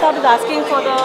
Lord is asking for the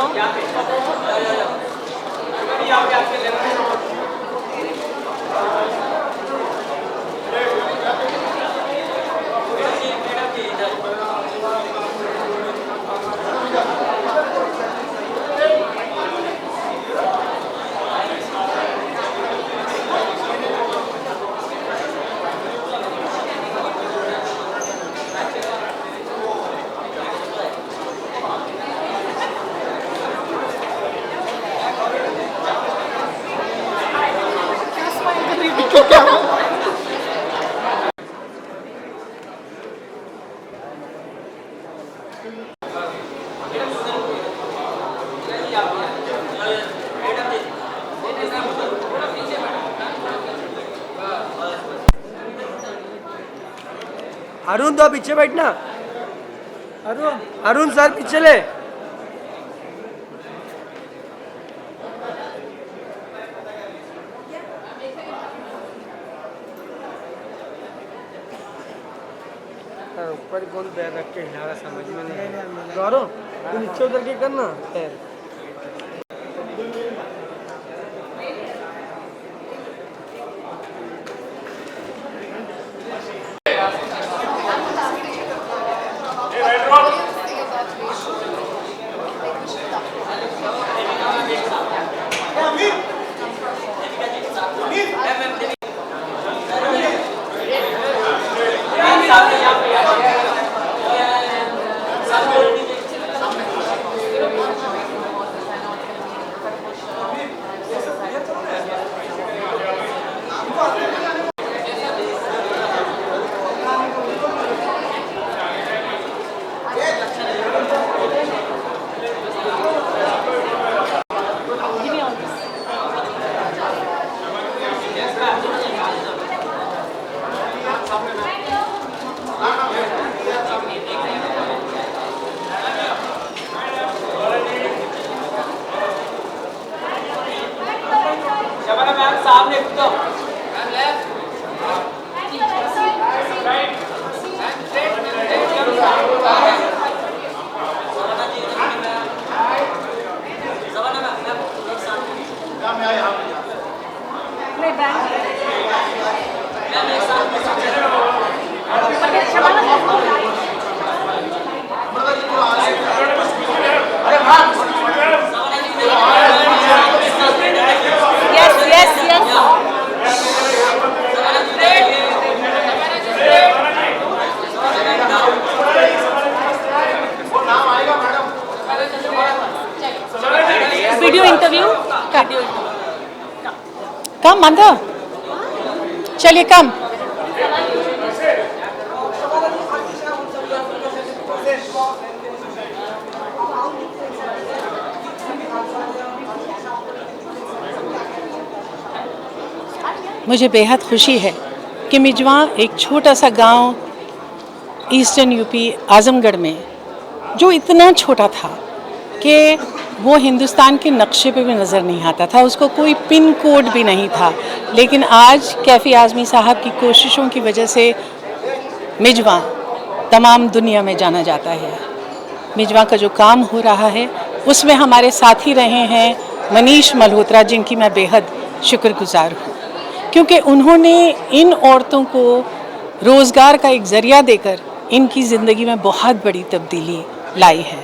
Arun तो पीछे बैठना। अरुण सर पीछे ले। ऊपर कौन पैर रख के हिला रहा समझ में नहीं। गौरव तू नीचे उतर के करना पैर। वीडियो इंटरव्यू कम मांधा चलिए कम। मुझे बेहद खुशी है कि मिजवा एक छोटा सा गांव ईस्टर्न यूपी आजमगढ़ में जो इतना छोटा था कि वो हिंदुस्तान के नक्शे पे भी नज़र नहीं आता था, उसको कोई पिन कोड भी नहीं था, लेकिन आज कैफ़ी आज़मी साहब की कोशिशों की वजह से मिजवा तमाम दुनिया में जाना जाता है। मिजवा का जो काम हो रहा है उसमें हमारे साथी रहे हैं मनीष मल्होत्रा, जिनकी मैं बेहद शुक्रगुजार हूँ, क्योंकि उन्होंने इन औरतों को रोज़गार का एक ज़रिया देकर इनकी ज़िंदगी में बहुत बड़ी तब्दीली लाई है।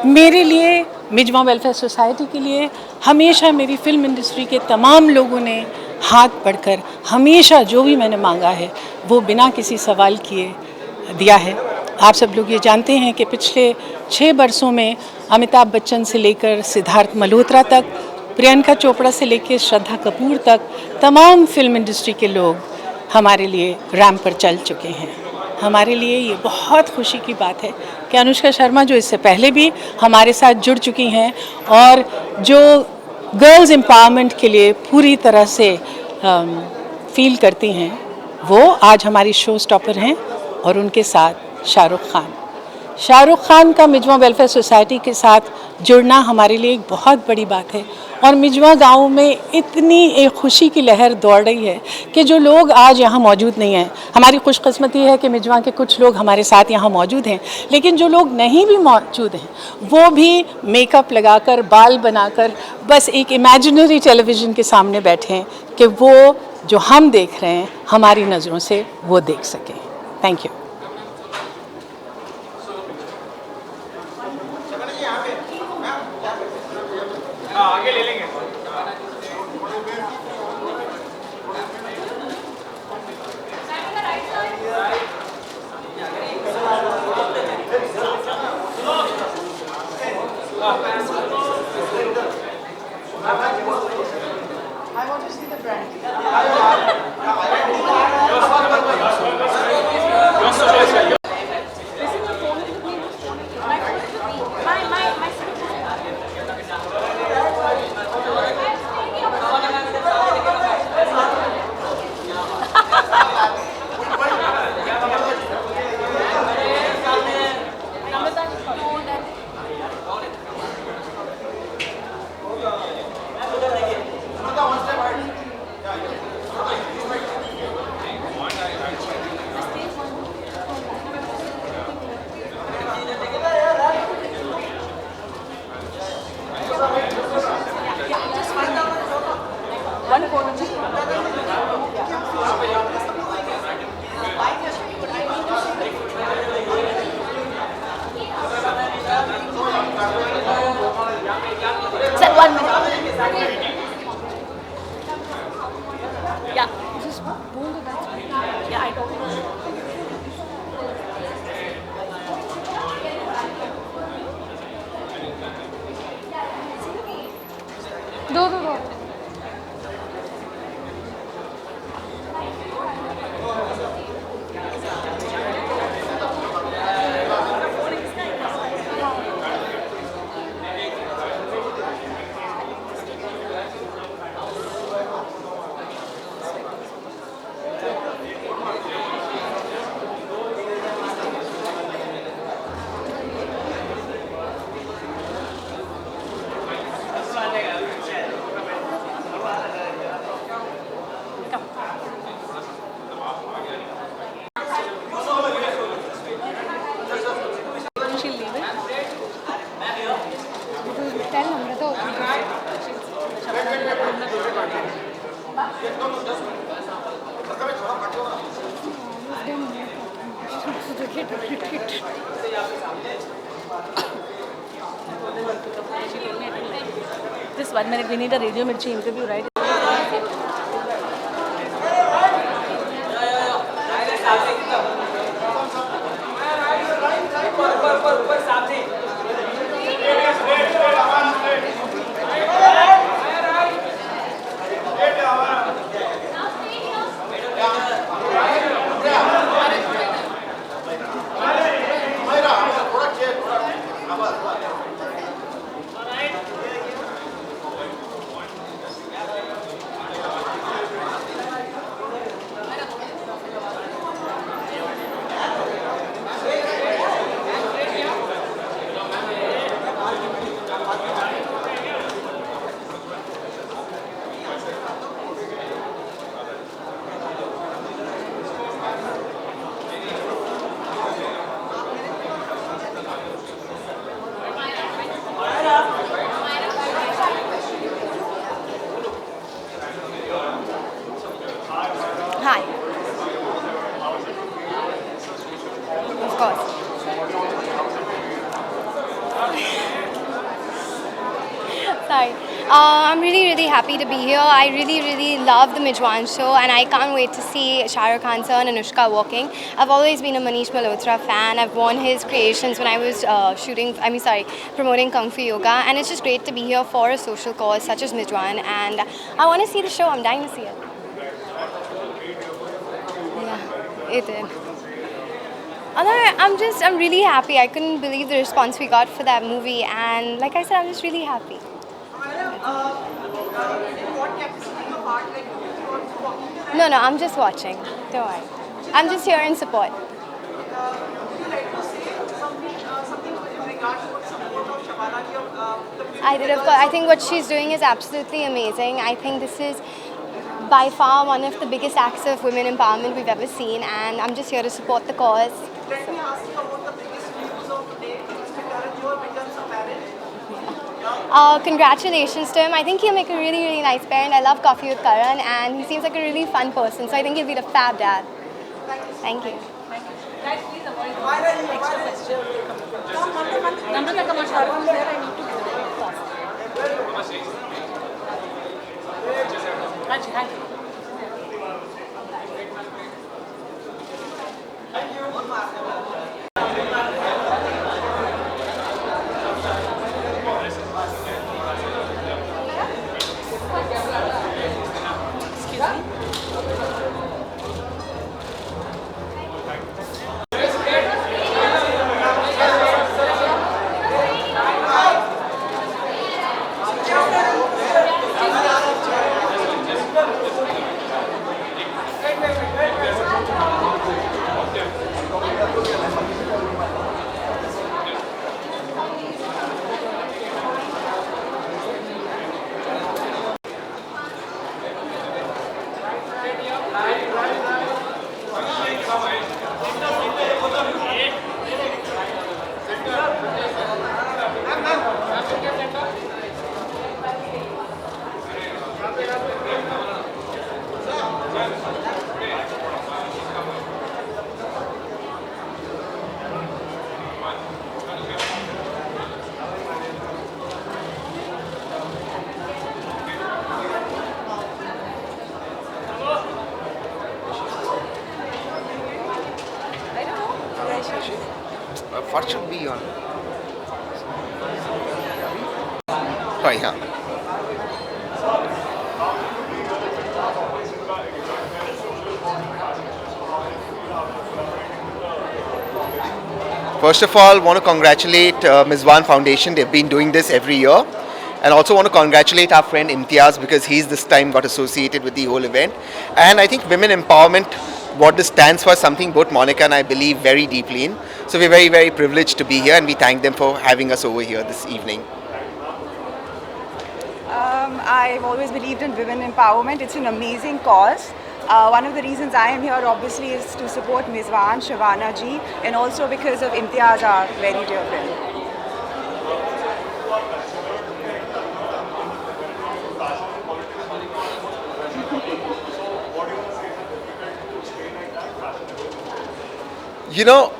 मेरे लिए, मिजवा वेलफेयर सोसाइटी के लिए हमेशा मेरी फ़िल्म इंडस्ट्री के तमाम लोगों ने हाथ बढ़कर हमेशा जो भी मैंने मांगा है वो बिना किसी सवाल किए दिया है। आप सब लोग ये जानते हैं कि पिछले 6 बरसों में अमिताभ बच्चन से लेकर सिद्धार्थ मल्होत्रा तक, प्रियंका चोपड़ा से लेकर श्रद्धा कपूर तक, तमाम फिल्म इंडस्ट्री के लोग हमारे लिए रैंप पर चल चुके हैं। हमारे लिए ये बहुत खुशी की बात है कि अनुष्का शर्मा, जो इससे पहले भी हमारे साथ जुड़ चुकी हैं और जो गर्ल्स एम्पावरमेंट के लिए पूरी तरह से फील करती हैं, वो आज हमारी शो स्टॉपर हैं। और उनके साथ शाहरुख खान का मिजवा वेलफेयर सोसाइटी के साथ जुड़ना हमारे लिए एक बहुत बड़ी बात है और मिजवा गांव में इतनी एक खुशी की लहर दौड़ रही है कि जो लोग आज यहाँ मौजूद नहीं हैं, हमारी खुशकिस्मती है कि मिजवा के कुछ लोग हमारे साथ यहाँ मौजूद हैं, लेकिन जो लोग नहीं भी मौजूद हैं वो भी मेकअप लगाकर, बाल बनाकर बस एक इमेजिनरी टेलीविज़न के सामने बैठे हैं कि वो जो हम देख रहे हैं हमारी नज़रों से वो देख सकें। Thank you. आगे ले लेंगे। Sir, 1 minute. Yeah. Just hold it. Yeah, I told you. Go. She'll leave it. Tell Namrata This 1 minute, we need a Radio Mirchi interview, right? Hi. Of course. Sorry. I'm really happy to be here. I really love the Mijwan show, and I can't wait to see Shah Rukh Khan sir and Anushka working. I've always been a Manish Malhotra fan. I've worn his creations when I was promoting Kung Fu Yoga, and it's just great to be here for a social cause such as Mijwan, and I want to see the show. I'm dying to see it. Yeah, it did. I'm really happy. I couldn't believe the response we got for that movie, and like I said, I'm just really happy. No, I'm just watching. Don't worry. I'm just here in support. I did, of course. I think what she's doing is absolutely amazing. I think this is by far one of the biggest acts of women empowerment we've ever seen, and I'm just here to support the cause. Let me ask you about the biggest news of today. Mr. Karan, you have become a parent. Congratulations to him. I think he'll make a really, really nice parent. I love Coffee with Karan, and he seems like a really fun person, so I think he'll be a fab dad. Thank you. Guys, please avoid extra questions. Namrata, come on, Shahrukh is there. I need to go fast. Haji, hi. Excuse me. What should be on? Oh, yeah. First of all, want to congratulate Mizwan Foundation. They've been doing this every year. And also want to congratulate our friend Imtiaz because he's this time got associated with the whole event. And I think women empowerment, what this stands for, is something both Monica and I believe very deeply in. So we're very, very privileged to be here and we thank them for having us over here this evening. I've always believed in women empowerment. It's an amazing cause. One of the reasons I am here obviously is to support Mizwan, Shabana ji, and also because of Imtiaz, our very dear friend. You know,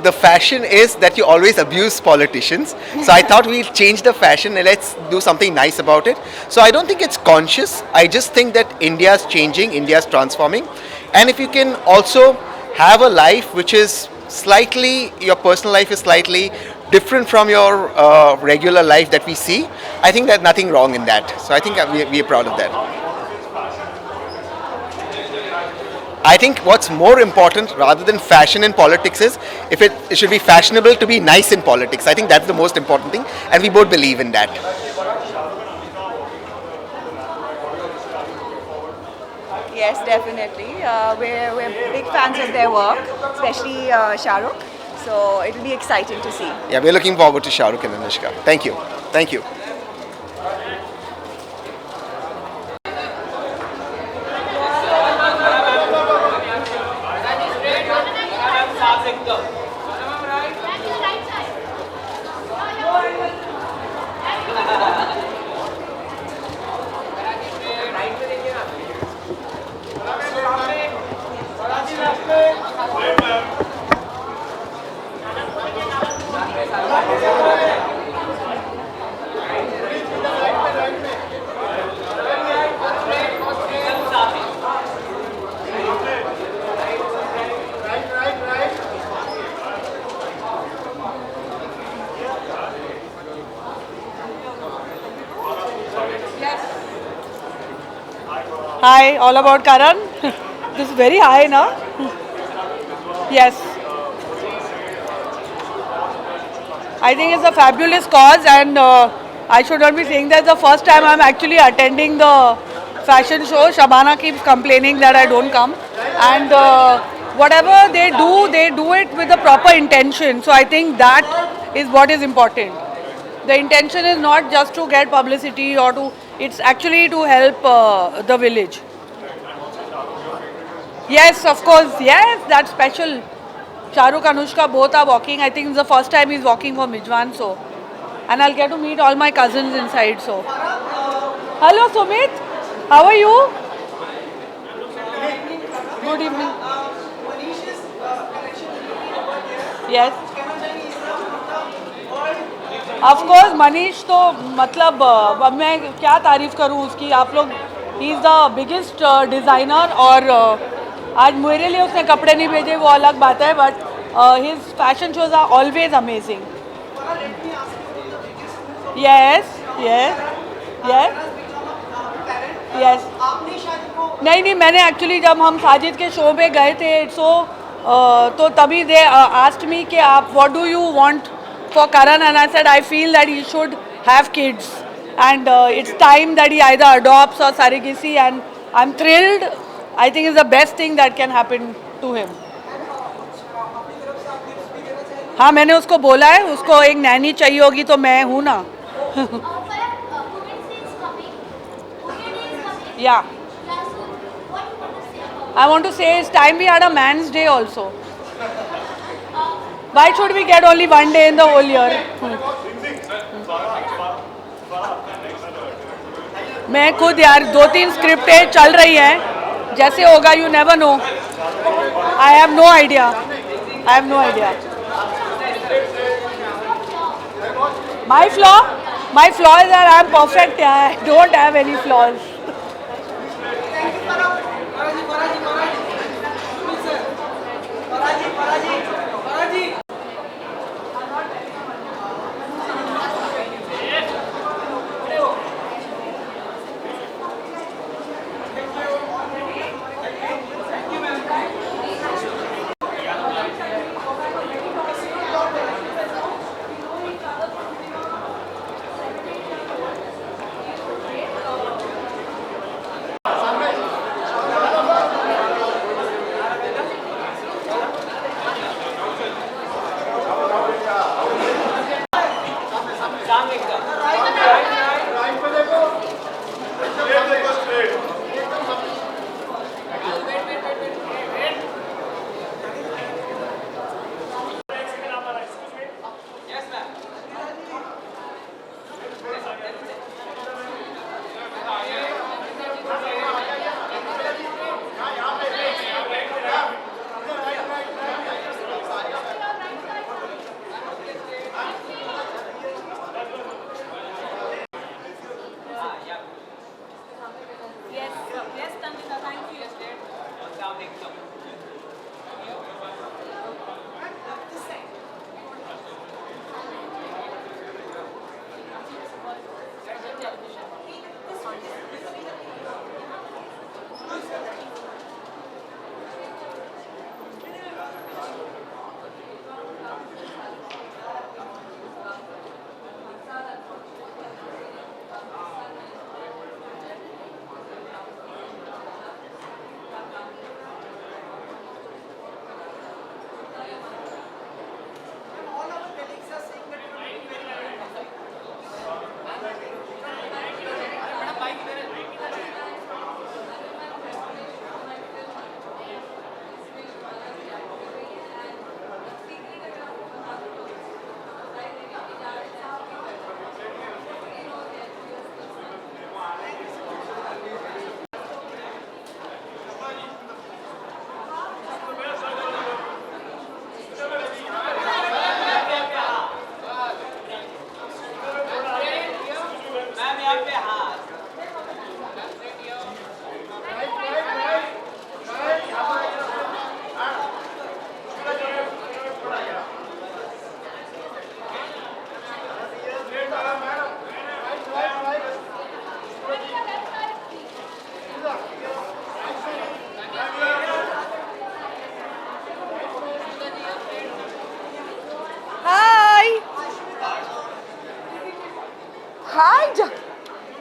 the fashion is that you always abuse politicians. So I thought we'd change the fashion and let's do something nice about it. So I don't think it's conscious. I just think that India's changing, India's transforming. And if you can also have a life which is slightly, your personal life is slightly different from your regular life that we see, I think there's nothing wrong in that. So I think we are proud of that. I think what's more important rather than fashion in politics is if it should be fashionable to be nice in politics. I think that's the most important thing and we both believe in that. Yes, definitely. We're big fans of their work, especially Shahrukh. So it will be exciting to see. Yeah, we're looking forward to Shahrukh and Anushka. Thank you. Thank you. Hi, all about Karan. This is very high, na? Yes. I think it's a fabulous cause, and I should not be saying that the first time I'm actually attending the fashion show. Shabana keeps complaining that I don't come, and whatever they do it with the proper intention. So I think that is what is important. The intention is not just to get publicity or to, it's actually to help the village. Yes, of course. Yes, that's special. Shah Rukh, Anushka both are walking. I think it's the first time he's walking for Mijwan, so. And I'll get to meet all my cousins inside, so. Hello, Sumit. How are you? Good evening. Manish's collection will be over there. Yes. Can I tell you of course Manish तो मतलब अब मैं क्या तारीफ करूँ उसकी. आप लोग, he is the biggest designer. और आज मेरे लिए उसने कपड़े नहीं भेजे वो अलग बात है, but his fashion shows are always amazing. Yes yes yes yes. नहीं नहीं, मैंने एक्चुअली जब हम साजिद के शो पे गए थे तो तभी दे आस्क्ड मी कि आप what do you want for Karan, and I said I feel that he should have kids, and it's time that he either adopts or surrogacy, and I'm thrilled. I think it's the best thing that can happen to him. हाँ, मैंने उसको बोला है, उसको एक नैनी चाहिए होगी तो मैं हूँ ना. Yeah. I want to say it's time we had a man's day also. Why should we get only one day in the whole year? मैं खुद यार 2-3 स्क्रिप्टें चल रही हैं, जैसे होगा you never know. I have no idea. My flaw is that I am perfect. I don't have any flaws.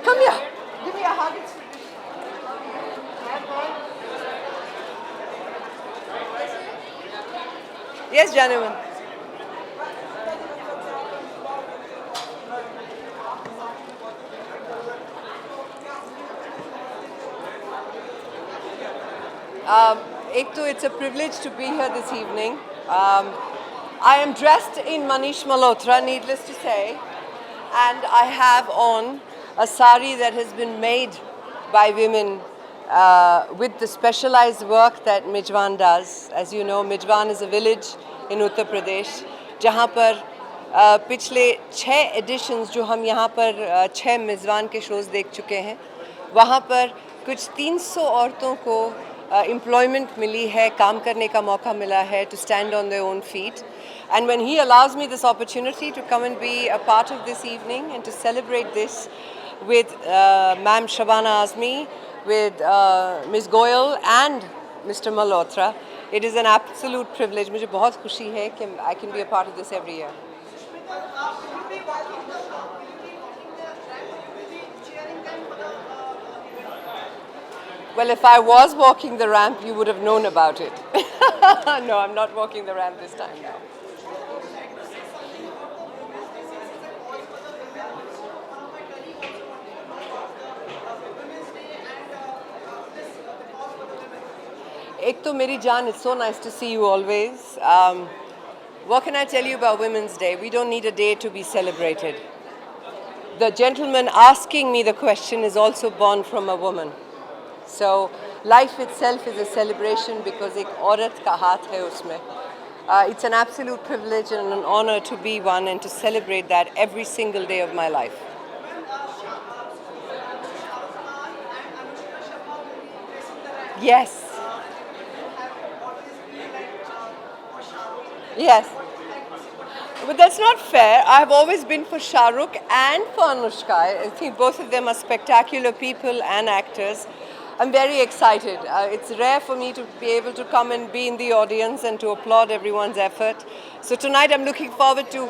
Come here. Give me a hug. Yes, gentlemen. Ekto, it's a privilege to be here this evening. I am dressed in Manish Malhotra, needless to say, and I have on a sari that has been made by women with the specialized work that Mijwan does. As you know, Mijwan is a village in Uttar Pradesh, जहाँ पर पिछले 6 editions जो हम यहाँ पर 6 मेज़बान के shows देख चुके हैं, वहाँ पर कुछ 300 औरतों को एम्प्लॉयमेंट मिली है, काम करने का मौका मिला है, to stand on their own feet. And when he allows me this opportunity to come and be a part of this evening and to celebrate this with Ma'am Shabana Azmi, with Ms. Goyal and Mr. Malhotra, it is an absolute privilege. मुझे बहुत खुशी है कि I can be a part of this every year. Well, if I was walking the ramp, you would have known about it. No, I'm not walking the ramp this time now. Ek to meri jaan, it's so nice to see you always. What can I tell you about Women's Day? We don't need a day to be celebrated. The gentleman asking me the question is also born from a woman. So life itself is a celebration because ek aurat ka haath hai usme. It's an absolute privilege and an honor to be one and to celebrate that every single day of my life. Yes. Yes. But that's not fair. I've always been for Shah Rukh and for Anushka. I think both of them are spectacular people and actors. I'm very excited. It's rare for me to be able to come and be in the audience and to applaud everyone's effort. So tonight I'm looking forward to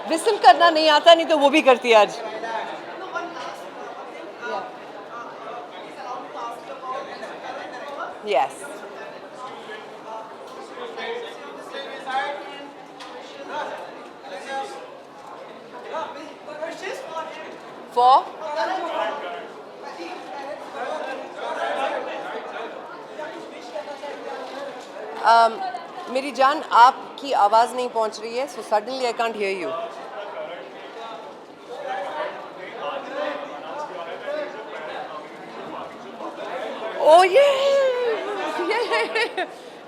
whistle karna nahi aata, nahi to wo bhi karti aaj. Yes. For? मेरी जान आपकी आवाज़ नहीं पहुंच रही है, so suddenly I can't hear you. Oh yeah.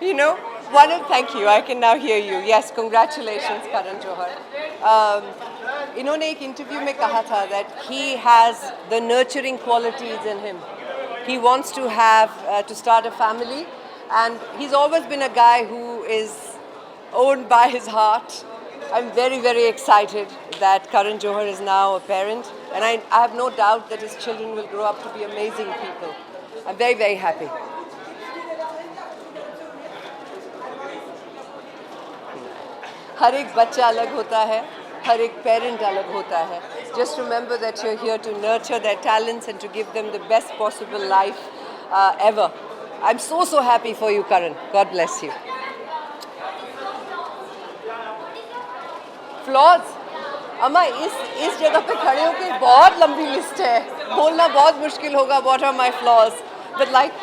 You know, thank you. I can now hear you. Yes, congratulations, Karan Johar. इन्होंने एक इंटरव्यू में कहा था that he has the nurturing qualities in him. He wants to have to start a family, and he's always been a guy who is owned by his heart. I'm very, very excited that Karan Johar is now a parent, and I have no doubt that his children will grow up to be amazing people. I'm very, very happy. हर एक बच्चा अलग होता है, हर एक parent अलग होता है. Just remember that you're here to nurture their talents and to give them the best possible life ever. I'm so, so happy for you, Karan. God bless you. Flaws? अम्मा इस जगह पे खड़े होकर बहुत लंबी लिस्ट है, बोलना बहुत मुश्किल होगा what are my flaws, but like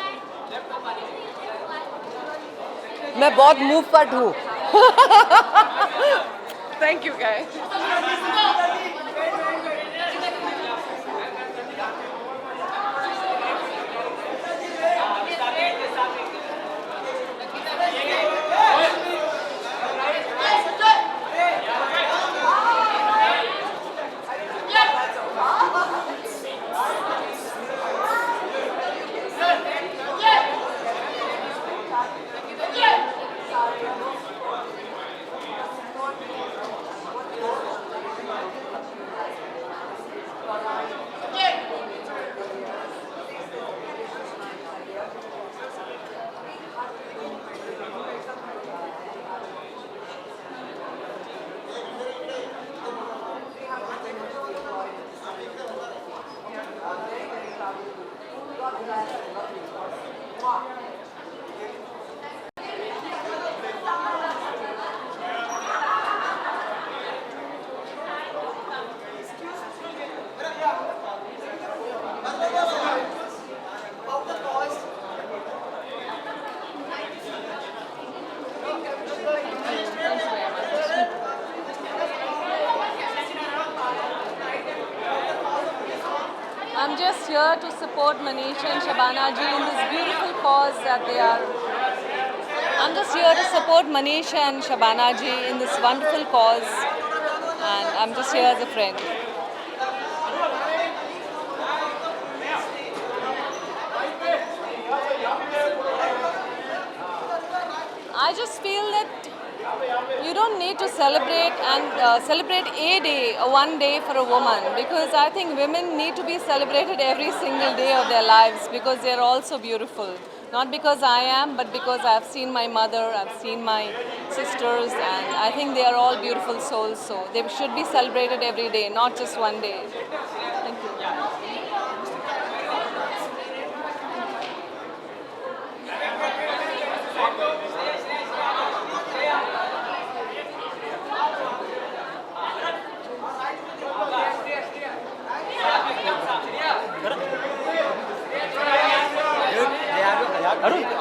मैं बहुत move पर हूँ. Thank you guys. here to support Manish and Shabana ji in this beautiful cause that they are. I'm just here to support Manish and Shabana ji in this wonderful cause, and I'm just here as a friend. I just feel that you don't need to celebrate and celebrate a day, one day for a woman, because I think women need to be celebrated every single day of their lives because they're all so beautiful. Not because I am, but because I've seen my mother, I've seen my sisters, and I think they are all beautiful souls. So they should be celebrated every day, not just one day. Thank you.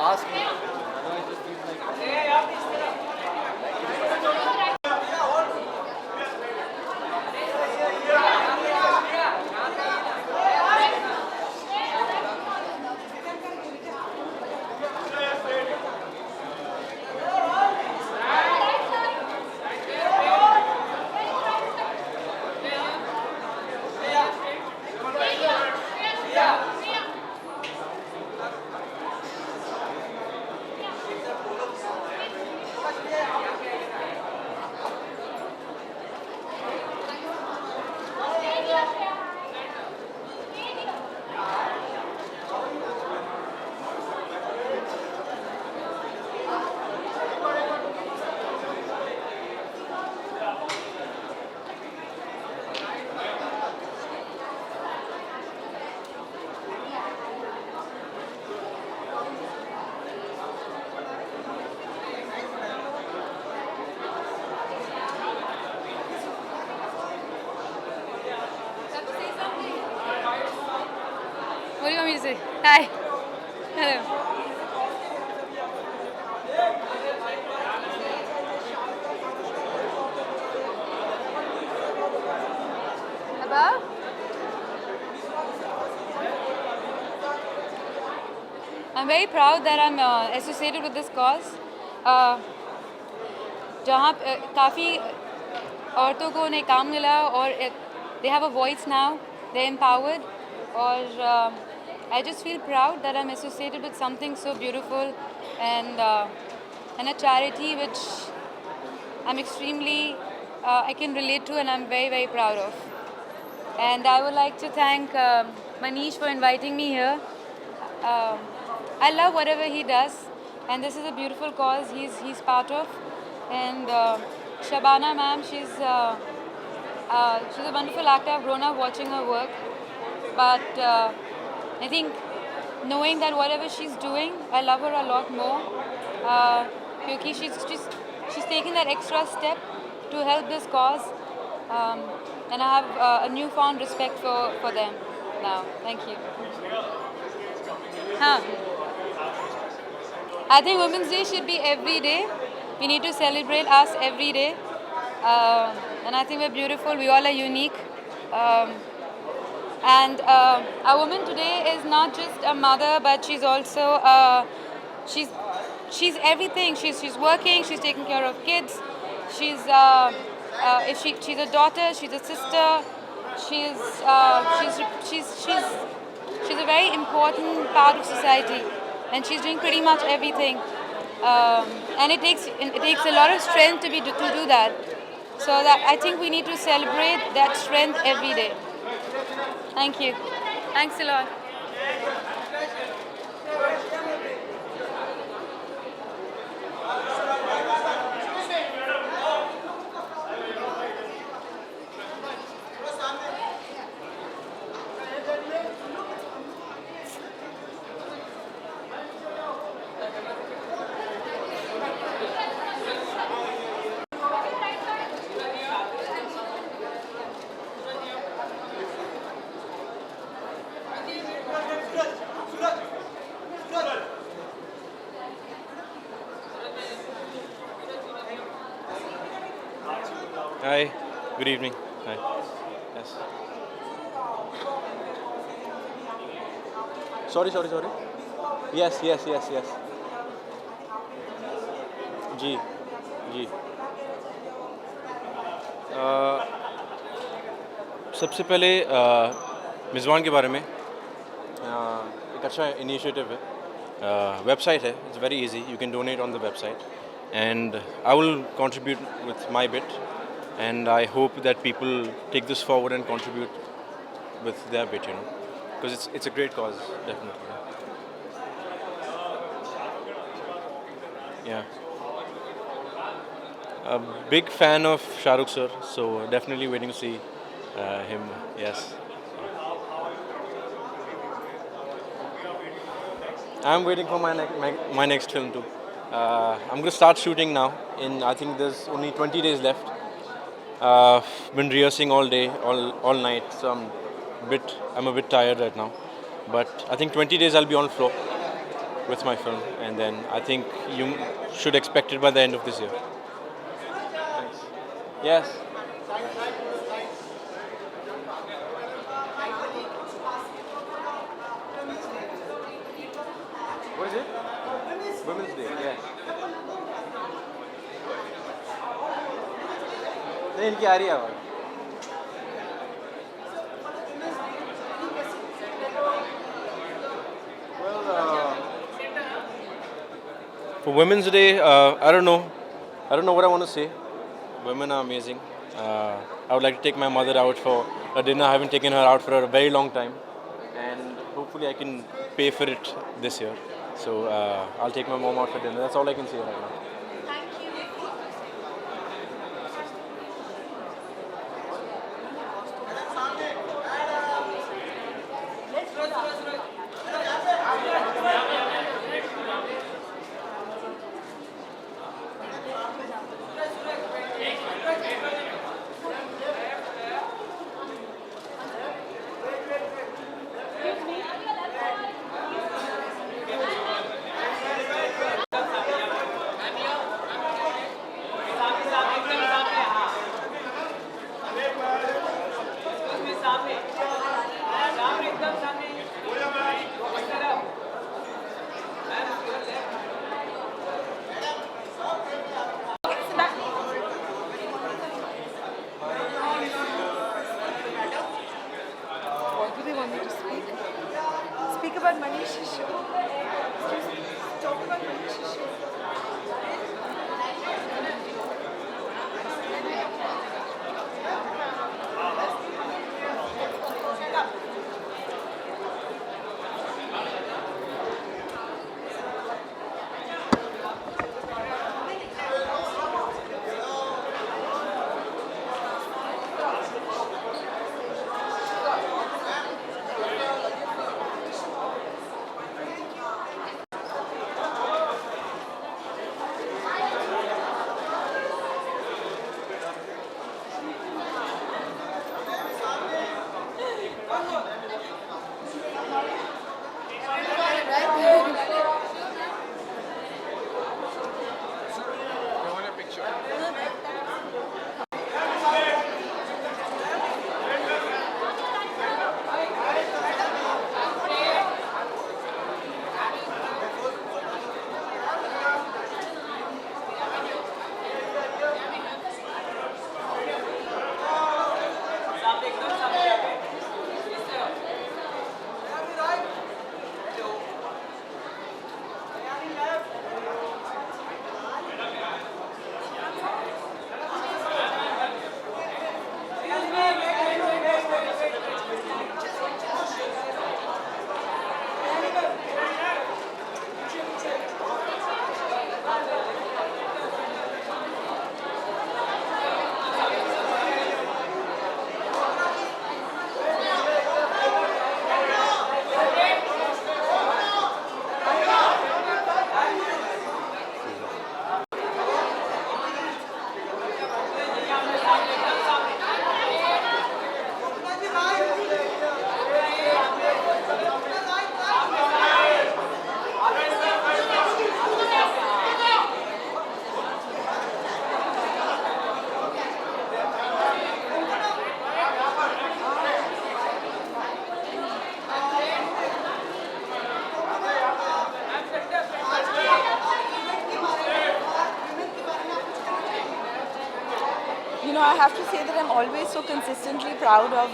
Ask me. What do you want me to say? Hi. Hello. Above? I'm very proud that I'm associated with this cause. जहाँ काफ़ी औरतों को उन्हें काम मिला और they have a voice now, they're empowered. और I just feel proud that I'm associated with something so beautiful and a charity which I'm extremely, I can relate to and I'm very, very proud of. And I would like to thank Manish for inviting me here. I love whatever he does, and this is a beautiful cause he's part of. And Shabana ma'am, she's a wonderful actor. I've grown up watching her work, but I think knowing that whatever she's doing, I love her a lot more. Because she's taking that extra step to help this cause, and I have a newfound respect for them now. Thank you. I think Women's Day should be every day. We need to celebrate us every day. And I think we're beautiful. We all are unique. And a woman today is not just a mother, but she's also she's everything. She's working. She's taking care of kids. She's she's a daughter. She's a sister. She's a very important part of society, and she's doing pretty much everything. And it takes a lot of strength to do that. So that I think we need to celebrate that strength every day. Thank you. Thanks a lot. Hi, good evening. Hi. Yes. Sorry. Yes. जी. सबसे पहले मिज़वान के बारे में एक अच्छा initiative है. Website है. It's very easy. You can donate on the website, and I will contribute with my bit, and I hope that people take this forward and contribute with their bit, because it's a great cause, definitely. Yeah. A big fan of Shah Rukh sir, so definitely waiting to see him. Yes. I'm waiting for my next film too. I'm going to start shooting now. I think there's only 20 days left. Been rehearsing all day, all night, so I'm a bit tired right now. But I think 20 days I'll be on floor with my film, and then I think you should expect it by the end of this year. Thanks. Yes. What is it? Women's Day. Yes. नहीं इनकी आ रही है आवाज़. For Women's Day, I don't know what I want to say. Women are amazing. I would like to take my mother out for a dinner. I haven't taken her out for a very long time, and hopefully I can pay for it this year. So I'll take my mom out for dinner. That's all I can say right now. What do they want me to speak? Speak about Manish's show. Talk about Manish's show. I have to say that I'm always so consistently proud of,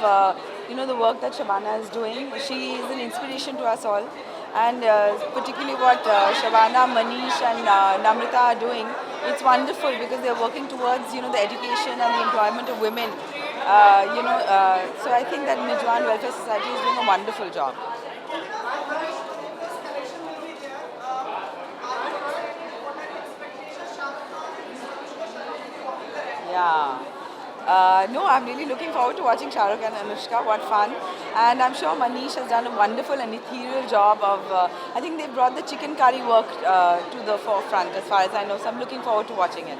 the work that Shabana is doing. She is an inspiration to us all. And particularly what Shabana, Manish and Namrata are doing, it's wonderful because they're working towards, the education and the employment of women. So I think that Mijwan Welfare Society is doing a wonderful job. Yeah. No, I'm really looking forward to watching Shah Rukh and Anushka. What fun. And I'm sure Manish has done a wonderful and ethereal job of, I think they brought the chicken curry work to the forefront as far as I know. So I'm looking forward to watching it.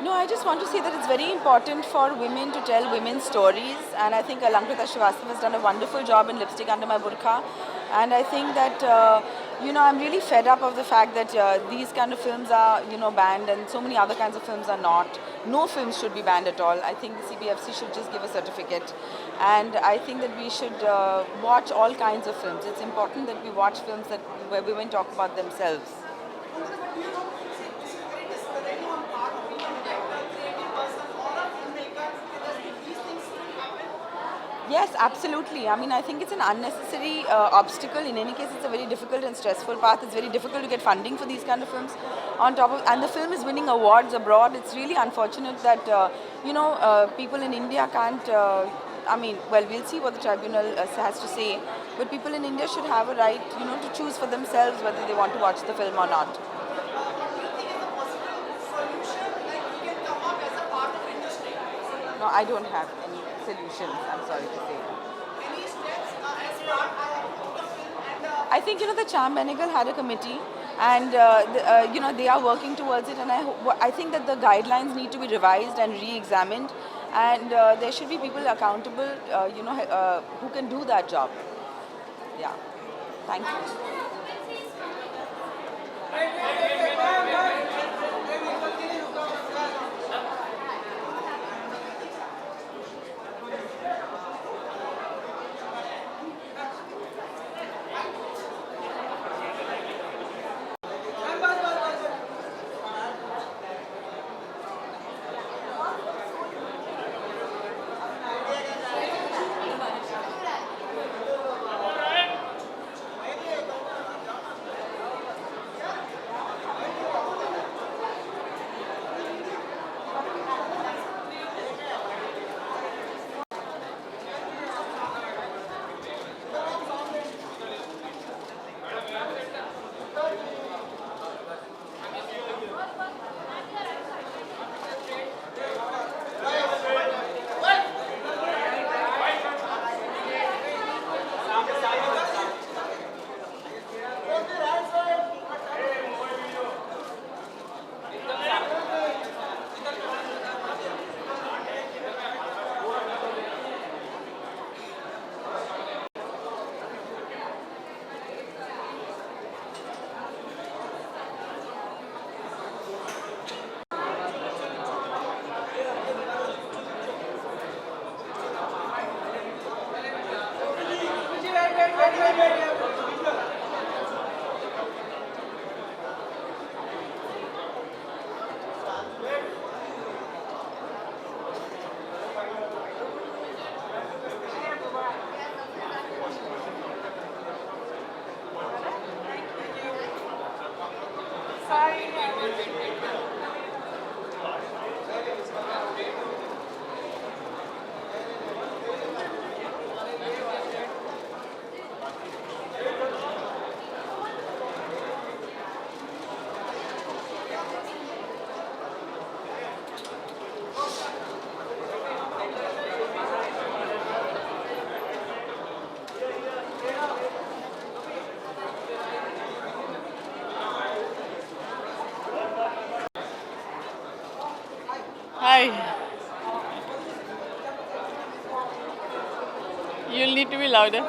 No, I just want to say that it's very important for women to tell women's stories, and I think Alankrita Srivastava has done a wonderful job in Lipstick Under My Burqa. And I think that, I'm really fed up of the fact that these kind of films are, banned, and so many other kinds of films are not. No films should be banned at all. I think the CBFC should just give a certificate. And I think that we should watch all kinds of films. It's important that we watch films where women talk about themselves. Yes, absolutely. I mean, I think it's an unnecessary obstacle. In any case, it's a very difficult and stressful path. It's very difficult to get funding for these kind of films. And the film is winning awards abroad. It's really unfortunate that, people in India can't, we'll see what the tribunal has to say. But people in India should have a right, to choose for themselves whether they want to watch the film or not. No, I don't have any solutions, I'm sorry to say. I think, the Charm Benegal had a committee, and, they are working towards it, and I think that the guidelines need to be revised and re-examined, and there should be people accountable, who can do that job. Yeah. Thank you. Hi. You'll need to be louder.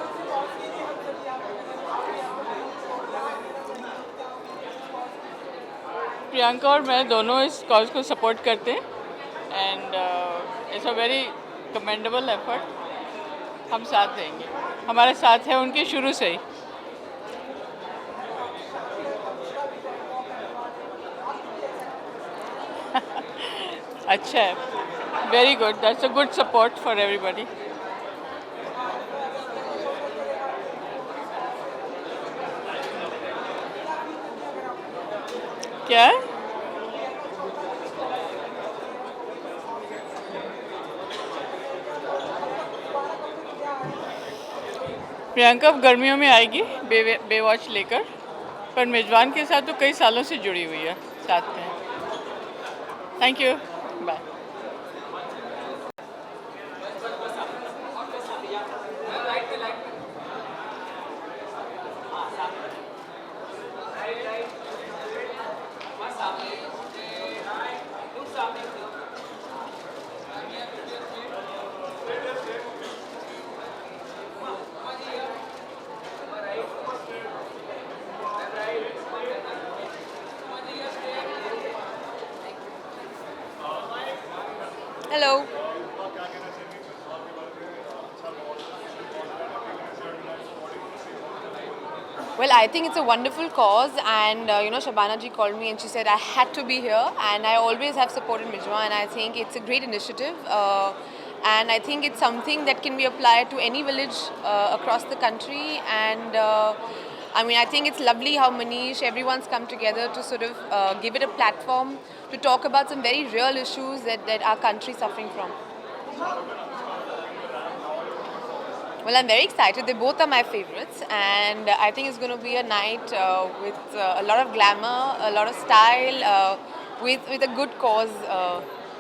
Priyanka और मैं दोनों इस cause को support करते हैं and it's a very commendable effort हम साथ देंगे, हमारे साथ है उनके शुरू से ही. अच्छा है, very good, that's a good support for everybody. क्या है? प्रियंका अब गर्मियों में आएगी बेवॉच लेकर, पर मेजबान के साथ तो कई सालों से जुड़ी हुई है, साथ में. Thank you, bye. Hello. Well, I think it's a wonderful cause, and Shabana ji called me and she said I had to be here, and I always have supported Mijwa, and I think it's a great initiative, and I think it's something that can be applied to any village across the country, and I think it's lovely how Manish, everyone's come together to sort of give it a platform to talk about some very real issues that our country is suffering from. Well, I'm very excited. They both are my favorites, and I think it's going to be a night with a lot of glamour, a lot of style, with a good cause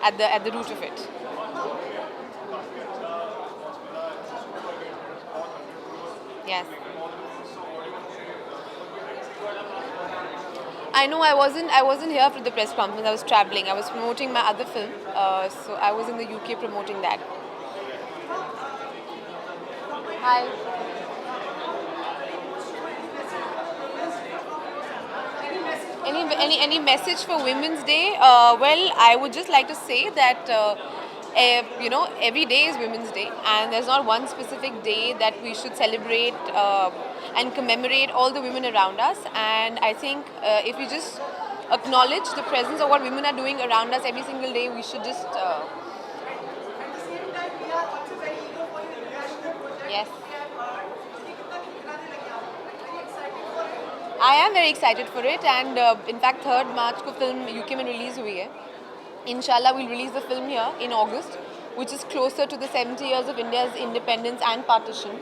at the root of it. Yes. I know I wasn't here for the press conference. I was traveling. I was promoting my other film, so I was in the UK promoting that. Hi. Any message for Women's Day? Well, I would just like to say that every day is Women's Day, and there's not one specific day that we should celebrate and commemorate all the women around us. And I think if we just acknowledge the presence of what women are doing around us every single day, we should just. Yes. I am very excited for it, and in fact 3rd March को film UK में release हुई है. Inshallah we'll release the film here in August, which is closer to the 70 years of India's independence and partition.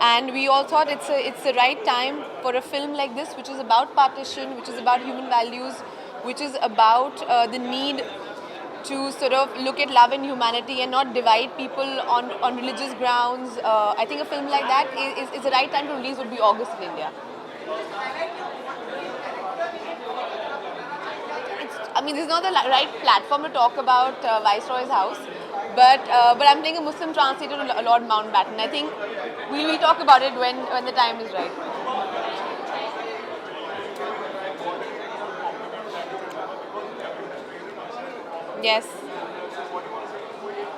And we all thought it's the right time for a film like this, which is about partition, which is about human values, which is about the need to sort of look at love and humanity and not divide people on religious grounds. I think a film like that is the right time to release would be August in India. This is not the right platform to talk about Viceroy's house, but I'm playing a Muslim translator to Lord Mountbatten. I think we will talk about it when the time is right. Yes.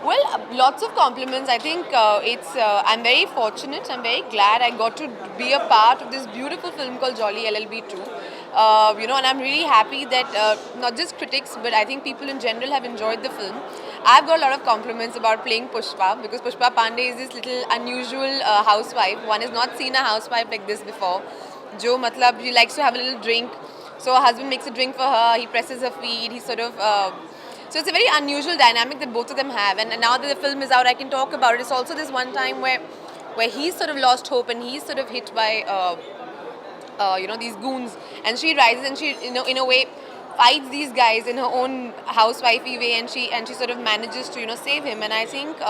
Well, lots of compliments. I think I'm very fortunate. I'm very glad I got to be a part of this beautiful film called Jolly LLB 2. And I'm really happy that not just critics, but I think people in general have enjoyed the film. I've got a lot of compliments about playing Pushpa, because Pushpa Pandey is this little unusual housewife. One has not seen a housewife like this before. She likes to have a little drink. So her husband makes a drink for her, he presses her feet, he sort of... so it's a very unusual dynamic that both of them have. And now that the film is out, I can talk about it. It's also this one time where he's sort of lost hope and he's sort of hit by... these goons, and she rises and she in a way fights these guys in her own housewifey way, and she sort of manages to save him. And I think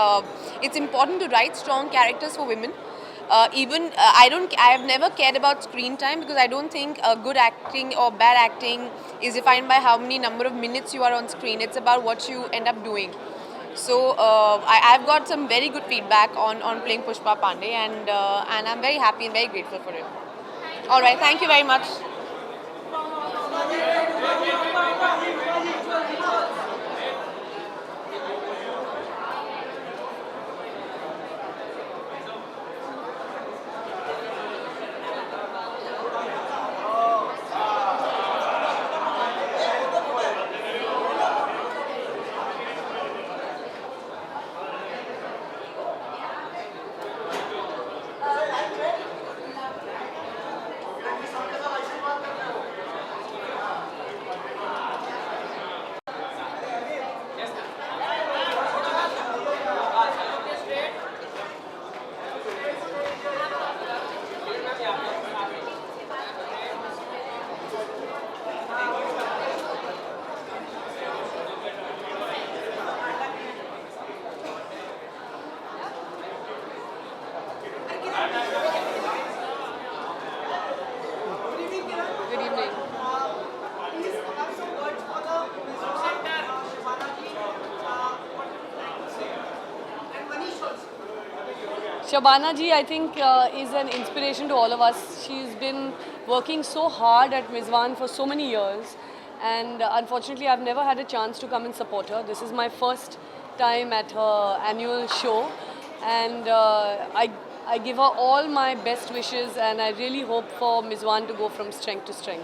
it's important to write strong characters for women. I have never cared about screen time, because I don't think good acting or bad acting is defined by how many number of minutes you are on screen. It's about what you end up doing. So I've got some very good feedback on playing Pushpa Pandey, and I'm very happy and very grateful for it. All right, thank you very much. Good evening. Please have some words for the Mizwan, Shabana ji, what you would like to say. And Manish also. Shabana ji, I think, is an inspiration to all of us. She's been working so hard at Mizwan for so many years, and unfortunately, I've never had a chance to come and support her. This is my first time at her annual show, and I give her all my best wishes, and I really hope for Mizwan to go from strength to strength.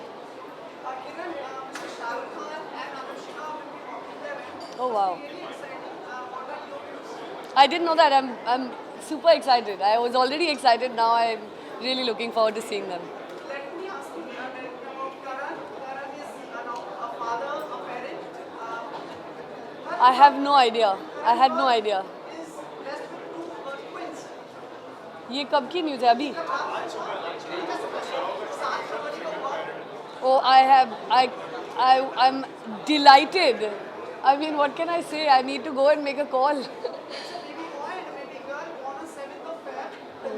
Kiran, Mr. Shah Rukh Khan and Anushka will be walking the event. Oh wow! Really exciting. What are your views? I didn't know that. I'm super excited. I was already excited. Now I'm really looking forward to seeing them. Let me ask you about Karan. Karan is now a father, a parent. I have no idea. I had no idea. Is blessed with two twins. ये कब की news है अभी? Oh, I'm delighted. I mean, what can I say? I need to go and make a call.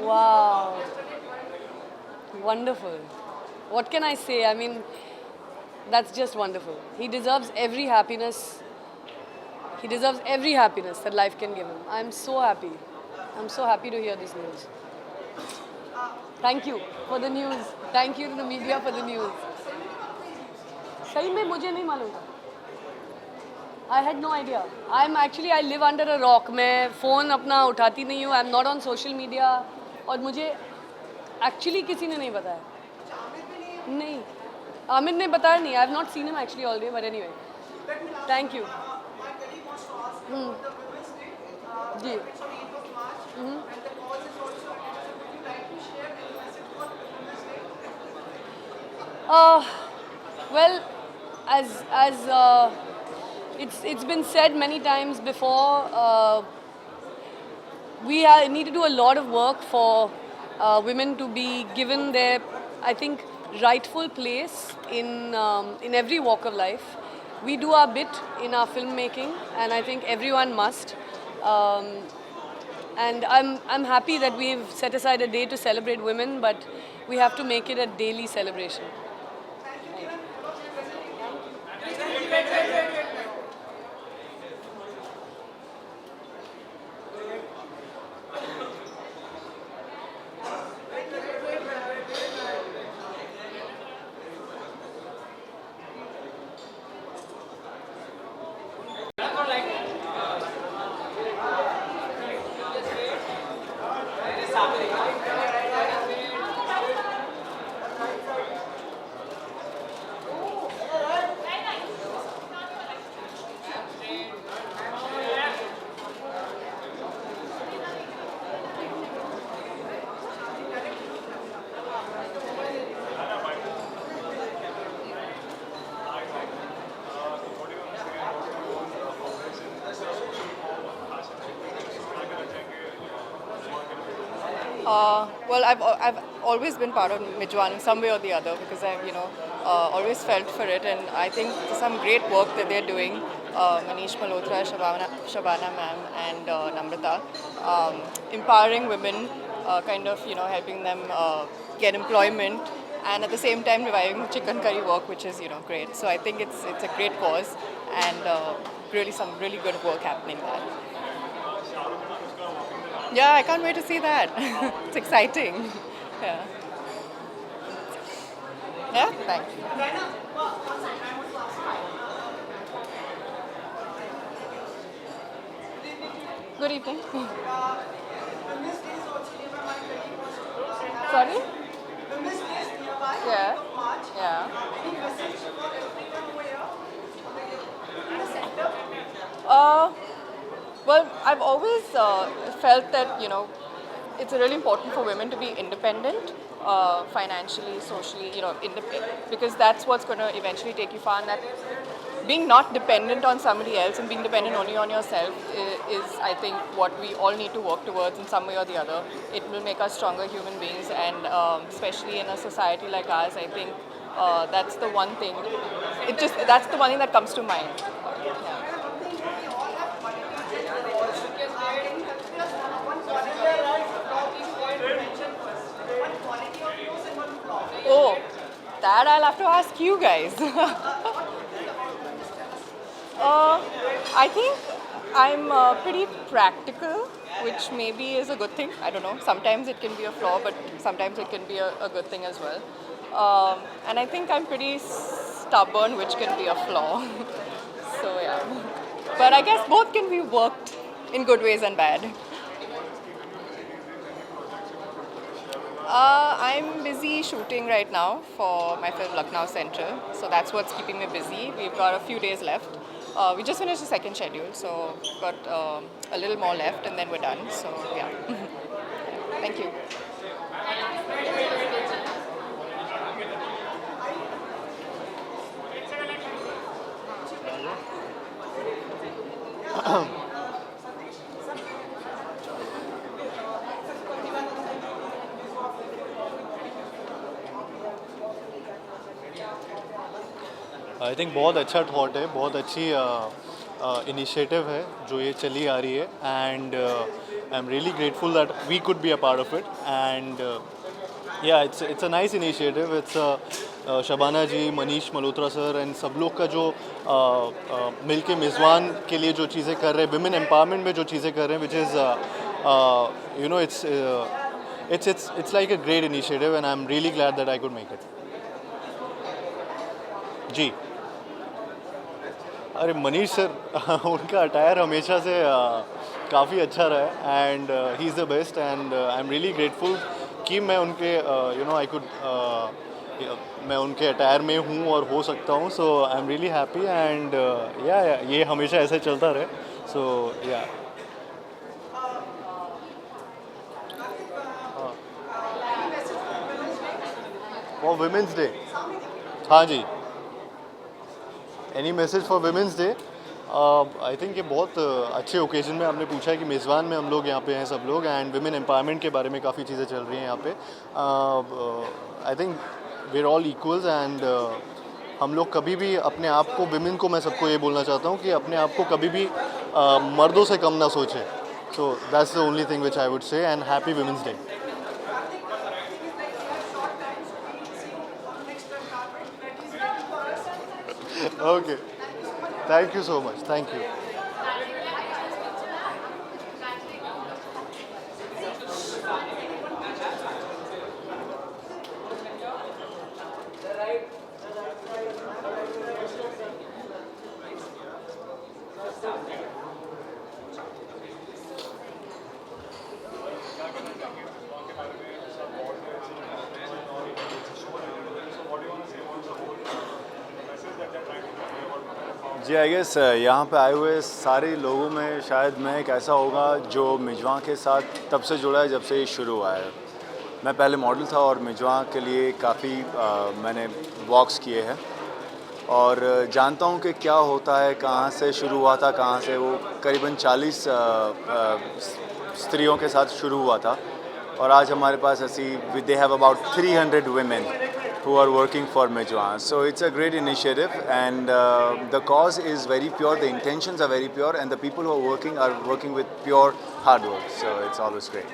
Wow. Wonderful. What can I say? I mean, that's just wonderful. He deserves every happiness. He deserves every happiness that life can give him. I'm so happy. I'm so happy to hear this news. Thank you for the news. Thank you to the media for the news. सही में मुझे नहीं मालूम था. I had no idea. I live under a rock. मैं phone अपना उठाती नहीं हूँ. I'm not on social media. और मुझे actually किसी ने नहीं बताया. नहीं. आमिर ने बताया नहीं. I have not seen him actually all day. But anyway. Thank you. जी. Well, as it's been said many times before, we need to do a lot of work for women to be given their, I think, rightful place in every walk of life. We do our bit in our filmmaking, and I think everyone must. And I'm happy that we've set aside a day to celebrate women, but we have to make it a daily celebration. Well, I've always been part of Mizwan in some way or the other because I've always felt for it, and I think some great work that they're doing. Manish Malhotra, Shabana ma'am, and Namrata, empowering women, kind of helping them get employment, and at the same time reviving chicken curry work, which is great. So I think it's a great cause, and really some really good work happening there. Yeah, I can't wait to see that. It's exciting. Yeah. Yeah, thanks. Good evening. Sorry? Yeah. Yeah. Well, I've always felt that, it's really important for women to be independent, financially, socially, because that's what's going to eventually take you far. And that being not dependent on somebody else and being dependent only on yourself is, I think, what we all need to work towards in some way or the other. It will make us stronger human beings, and especially in a society like ours, I think that's the one thing. That's the one thing that comes to mind. Yeah. that I'll have to ask you guys. I think I'm pretty practical, which maybe is a good thing. I don't know. Sometimes it can be a flaw, but sometimes it can be a good thing as well. And I think I'm pretty stubborn, which can be a flaw. So yeah. But I guess both can be worked in good ways and bad. I'm busy shooting right now for my film Lucknow Central, so that's what's keeping me busy. We've got a few days left. We just finished the second schedule, so we've got a little more left and then we're done. So yeah, thank you. I think बहुत अच्छा thought है, बहुत अच्छी initiative है जो ये चली आ रही है and I am really grateful that we could be a part of it and yeah it's a nice initiative. It's Shabana ji, Manish Malhotra sir and सब लोग का जो मिल के मेज़बान के लिए जो चीज़ें कर रहे हैं, विमेन एम्पावरमेंट में जो चीज़ें कर रहे हैं, which is you know it's like a great initiative and I'm really glad that I could make it. जी, अरे मनीष सर उनका अटायर हमेशा से काफ़ी अच्छा रहा है and he is the best and I am really grateful कि मैं उनके यू नो आई कुड मैं उनके अटायर में हूँ और हो सकता हूँ. So I am really happy and yeah ये हमेशा ऐसे चलता रहे. सो या फॉर विमेंस डे, हाँ जी, any message for women's day. I think ये बहुत अच्छे ओकेजन में आपने पूछा है कि मेज़बान में हम लोग यहाँ पे हैं सब लोग एंड विमेन एम्पावरमेंट के बारे में काफ़ी चीज़ें चल रही हैं यहाँ पे. I think we are all equals and हम लोग कभी भी अपने आप को, विमेन को मैं सबको ये बोलना चाहता हूँ कि अपने आप को कभी भी मर्दों से कम ना सोचें. So that's the only thing which I would say and happy women's day. Okay. Thank you so much. Thank you. जी, आई गेस यहाँ पे आए हुए सारे लोगों में शायद मैं एक ऐसा होगा जो मिजवां के साथ तब से जुड़ा है जब से ये शुरू हुआ है. मैं पहले मॉडल था और मिजवां के लिए काफ़ी मैंने वॉक्स किए हैं और जानता हूँ कि क्या होता है, कहाँ से शुरू हुआ था, कहाँ से वो करीबन 40 स्त्रियों के साथ शुरू हुआ था और आज हमारे पास ऐसी they have about 300 women who are working for Mijwan. So it's a great initiative and the cause is very pure, the intentions are very pure and the people who are working with pure hard work. So it's always great.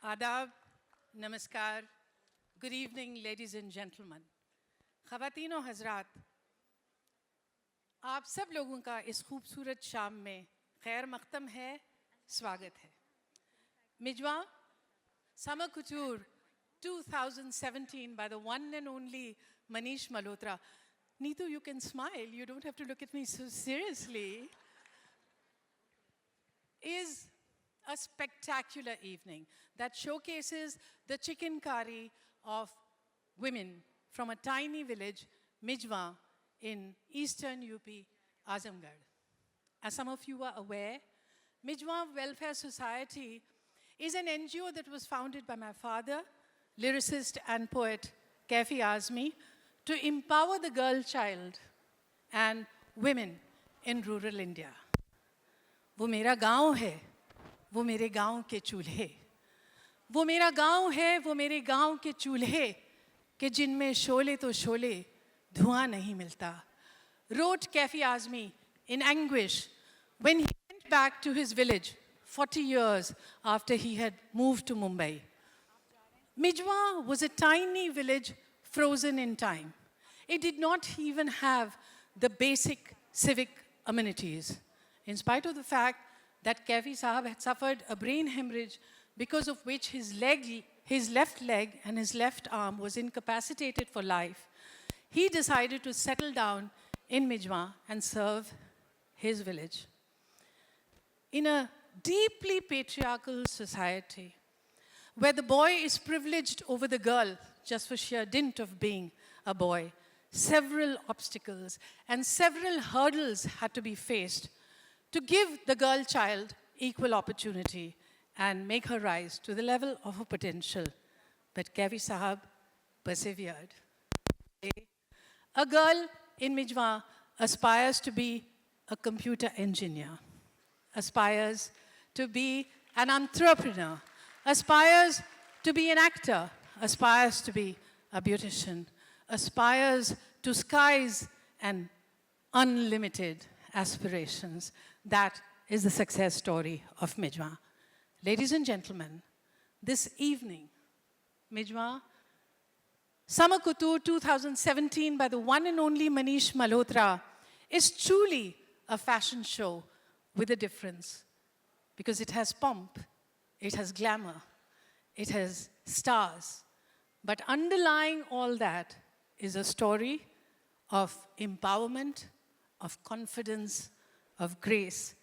आदाब, नमस्कार, good evening ladies and gentleman, ख़वातीन और हज़रात, आप सब लोगों का इस खूबसूरत शाम में खैर मक़दम है, स्वागत है। Mijwan Summer Couture 2017 by the one and only Manish Malhotra. Neetu, you can smile, you don't have to look at me so seriously. Is a spectacular evening that showcases the chikankari of women from a tiny village, Mijwa, in eastern UP, Azamgarh. As some of you are aware, Mijwa Welfare Society is an NGO that was founded by my father, lyricist and poet Kaifi Azmi, to empower the girl child and women in rural India. वो मेरा गांव है, वो मेरे गांव के चूल्हे, वो मेरा गांव है, वो मेरे गांव के चूल्हे, कि जिनमें शोले तो शोले, धुआं नहीं मिलता. Wrote Kaifi Azmi in anguish when he went back to his village 40 years after he had moved to Mumbai. Mijwa was a tiny village frozen in time. It did not even have the basic civic amenities. In spite of the fact that Kaifi Sahab had suffered a brain hemorrhage because of which his left leg and his left arm was incapacitated for life, he decided to settle down in Mijwa and serve his village. In a deeply patriarchal society, where the boy is privileged over the girl just for sheer dint of being a boy, several obstacles and several hurdles had to be faced to give the girl child equal opportunity and make her rise to the level of her potential. But Kaifi Sahab persevered. A girl in Mijwa aspires to be a computer engineer, aspires to be an entrepreneur, aspires to be an actor, aspires to be a beautician, aspires to skies and unlimited aspirations. That is the success story of Mijwa. Ladies and gentlemen, this evening, Mijwa Summer Couture 2017 by the one and only Manish Malhotra is truly a fashion show with a difference, because it has pomp, it has glamour, it has stars. But underlying all that is a story of empowerment, of confidence, of grace,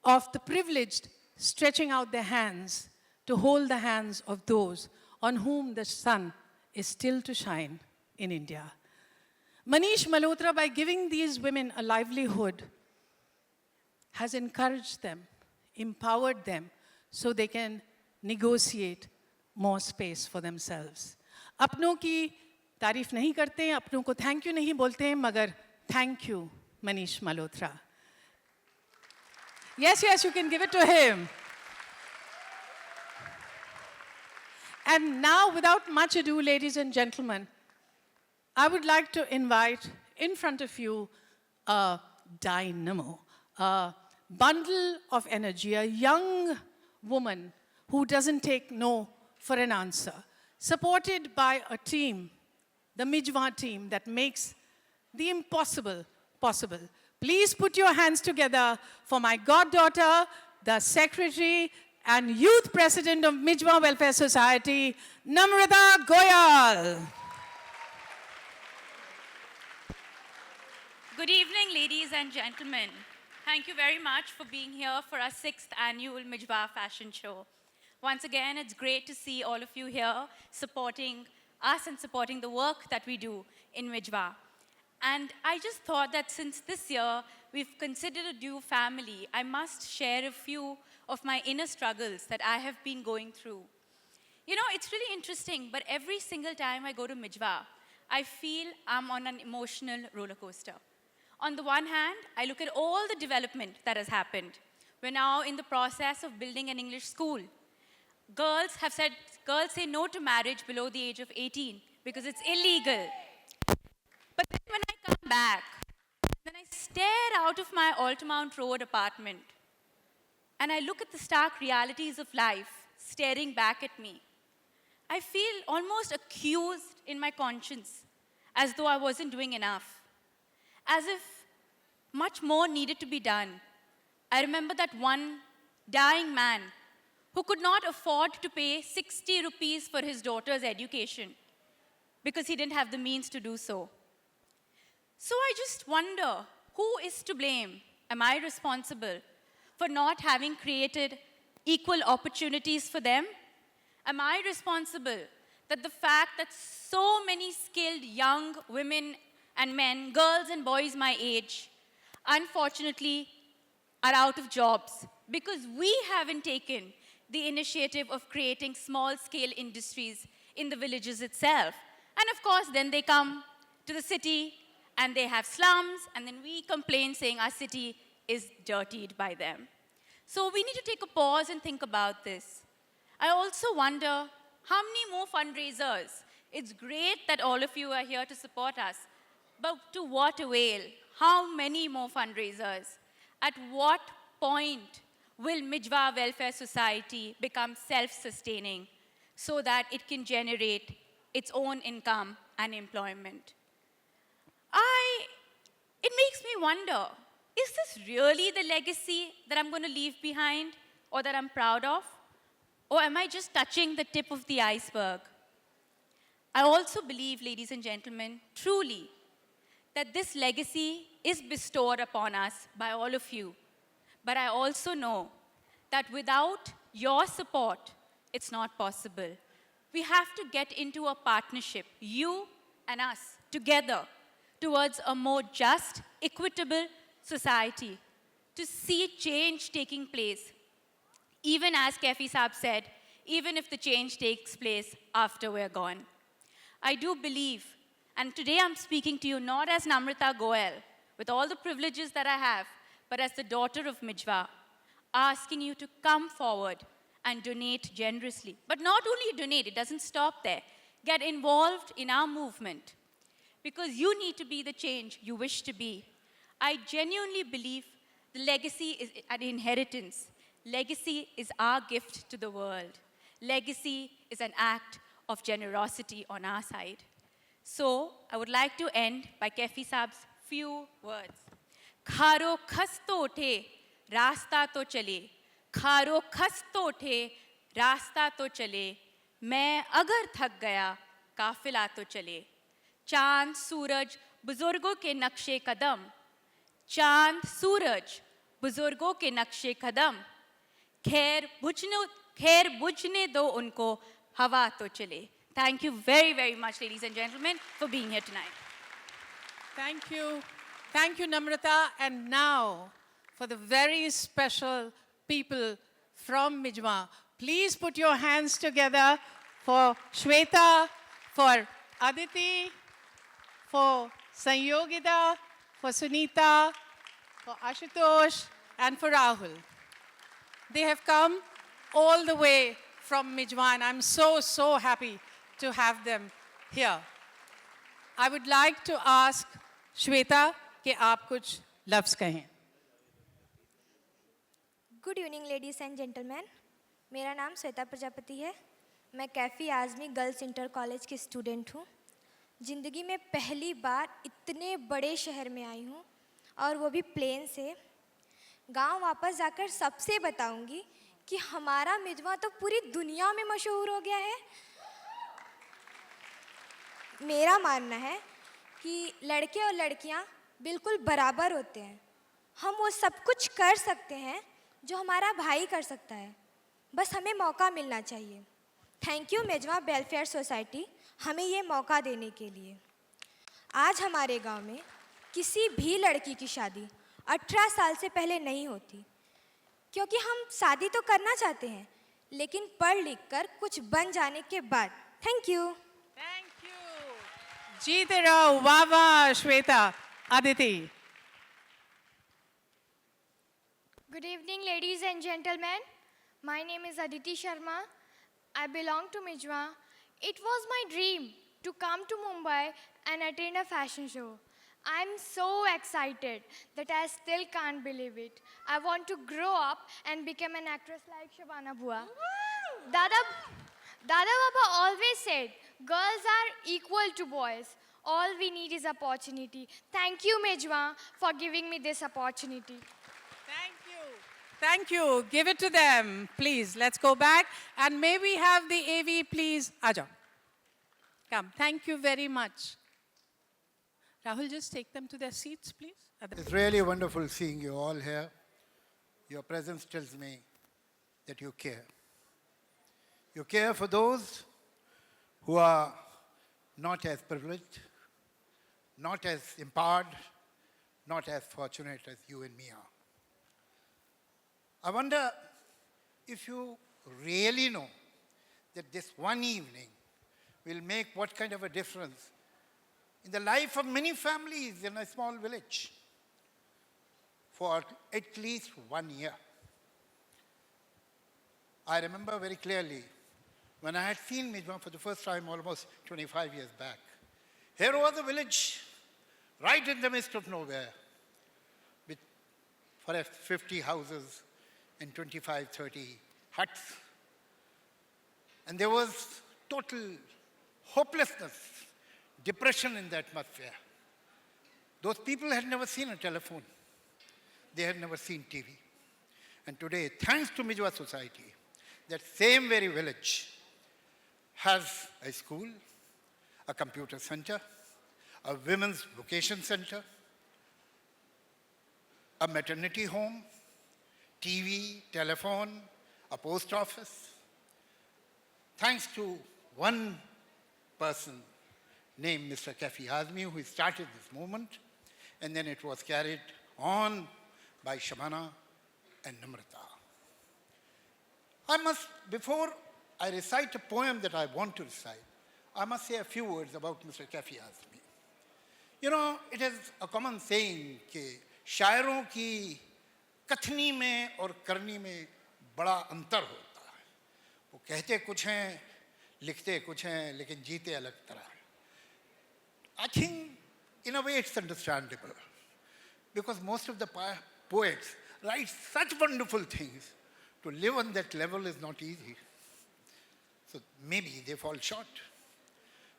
of the privileged stretching out their hands to hold the hands of those on whom the sun is still to shine in India. Manish Malhotra, by giving these women a livelihood, has encouraged them, empowered them, so they can negotiate more space for themselves. अपनों की तारीफ नहीं करते हैं, अपनों को thank you नहीं बोलते हैं, मगर thank you Manish Malhotra. Yes, yes, you can give it to him. And now, without much ado, ladies and gentlemen, I would like to invite in front of you a dynamo, a bundle of energy, a young woman who doesn't take no for an answer, supported by a team, the Mijwa team, that makes the impossible possible. Please put your hands together for my goddaughter, the secretary and youth president of Mijwa Welfare Society, Namrata Goyal. Good evening, ladies and gentlemen. Thank you very much for being here for our 6th annual Mijwa Fashion Show. Once again, it's great to see all of you here supporting us and supporting the work that we do in Mijwa. And I just thought that since this year we've considered a due family, I must share a few of my inner struggles that I have been going through. You know, it's really interesting, but every single time I go to Mijwa, I feel I'm on an emotional roller coaster. On the one hand, I look at all the development that has happened. We're now in the process of building an English school. Girls say no to marriage below the age of 18 because it's illegal. But then when I back, then I stare out of my Altamount Road apartment and I look at the stark realities of life staring back at me. I feel almost accused in my conscience, as though I wasn't doing enough, as if much more needed to be done. I remember that one dying man who could not afford to pay 60 rupees for his daughter's education because he didn't have the means to do so. So I just wonder, who is to blame? Am I responsible for not having created equal opportunities for them? Am I responsible that the fact that so many skilled young women and men, girls and boys my age, unfortunately are out of jobs because we haven't taken the initiative of creating small-scale industries in the villages itself? And of course, then they come to the city and they have slums, and then we complain saying our city is dirtied by them. So we need to take a pause and think about this. I also wonder, how many more fundraisers? It's great that all of you are here to support us, but to what avail? How many more fundraisers? At what point will Mijwa Welfare Society become self-sustaining so that it can generate its own income and employment? It makes me wonder, is this really the legacy that I'm going to leave behind or that I'm proud of? Or am I just touching the tip of the iceberg? I also believe, ladies and gentlemen, truly, that this legacy is bestowed upon us by all of you. But I also know that without your support, it's not possible. We have to get into a partnership, you and us, together, towards a more just, equitable society, to see change taking place. Even as Kefi Saab said, even if the change takes place after we're gone. I do believe, and today I'm speaking to you not as Namrata Goel, with all the privileges that I have, but as the daughter of Mijwa, asking you to come forward and donate generously. But not only donate, it doesn't stop there. Get involved in our movement, because you need to be the change you wish to be. I genuinely believe the legacy is an inheritance. Legacy is our gift to the world. Legacy is an act of generosity on our side. So I would like to end by Kefi Saab's few words. Kharo khas to uthe, rasta to chale. Kharo khas to uthe, rasta to chale. Main agar thak gaya, kafila to chale. चांद सूरज बुजुर्गों के नक्शे कदम, चांद सूरज बुजुर्गों के नक्शे कदम, खैर बुझने दो उनको, हवा तो चले. Thank you very, very much, ladies and gentlemen, for being here tonight. Thank you. Thank you, Namrata. And now, for the very special people from Mijwa, please put your hands together for Shweta, for Aditi, for Sanyogita, for Sunita, for Ashutosh, and for Rahul. They have come all the way from Mijwa, and I'm so happy to have them here. I would like to ask Shweta कि आप कुछ लफ्ज़ कहें. Good evening ladies and gentleman. मेरा नाम श्वेता प्रजापति है. मैं Kaifi Azmi girls inter college की स्टूडेंट हूँ. ज़िंदगी में पहली बार इतने बड़े शहर में आई हूँ, और वो भी प्लेन से. गांव वापस जाकर सबसे बताऊंगी कि हमारा मिजवा तो पूरी दुनिया में मशहूर हो गया है. मेरा मानना है कि लड़के और लड़कियां बिल्कुल बराबर होते हैं. हम वो सब कुछ कर सकते हैं जो हमारा भाई कर सकता है, बस हमें मौका मिलना चाहिए. Thank you Mijwan welfare society हमें ये मौका देने के लिए. आज हमारे गांव में किसी भी लड़की की शादी 18 साल से पहले नहीं होती, क्योंकि हम शादी तो करना चाहते हैं लेकिन पढ़ लिख कर कुछ बन जाने के बाद. Thank you. Thank you. जीते रहो. वाह वाह Shweta. Aditi. Good evening, ladies and gentlemen. My name is Aditi Sharma. I belong to Mijwa. It was my dream to come to Mumbai and attend a fashion show. I'm so excited that I still can't believe it. I want to grow up and become an actress like Shabana Bua. Dada Baba always said, girls are equal to boys. All we need is opportunity. Thank you, Mejwan, for giving me this opportunity. Thank you. Give it to them, please. Let's go back. And may we have the AV, please? Aja. Come. Thank you very much. Rahul, just take them to their seats, please. It's really wonderful seeing you all here. Your presence tells me that you care. You care for those who are not as privileged, not as empowered, not as fortunate as you and me are. I wonder if you really know that this one evening will make what kind of a difference in the life of many families in a small village for at least 1 year. I remember very clearly when I had seen Mejwan for the first time almost 25 years back. Here was a village right in the midst of nowhere with perhaps 50 houses and 25, 30 huts. And there was total hopelessness, depression in the atmosphere. Those people had never seen a telephone. They had never seen TV. And today, thanks to Mejwan Society, that same very village has a school, a computer center, a women's vocation center, a maternity home, TV, telephone, a post office. Thanks to one person named Mr. Kafi Azmi, who started this movement, and then it was carried on by Shabana and Namrata. Before I recite a poem that I want to recite, I must say a few words about Mr. Kafi Azmi. You know, it is a common saying कि शायरों की कथनी में और करनी में बड़ा अंतर होता है. वो कहते कुछ हैं, लिखते कुछ हैं, लेकिन जीते अलग तरह. I think, in a way, it's understandable. Because most of the poets write such wonderful things. To live on that level is not easy. So maybe they fall short.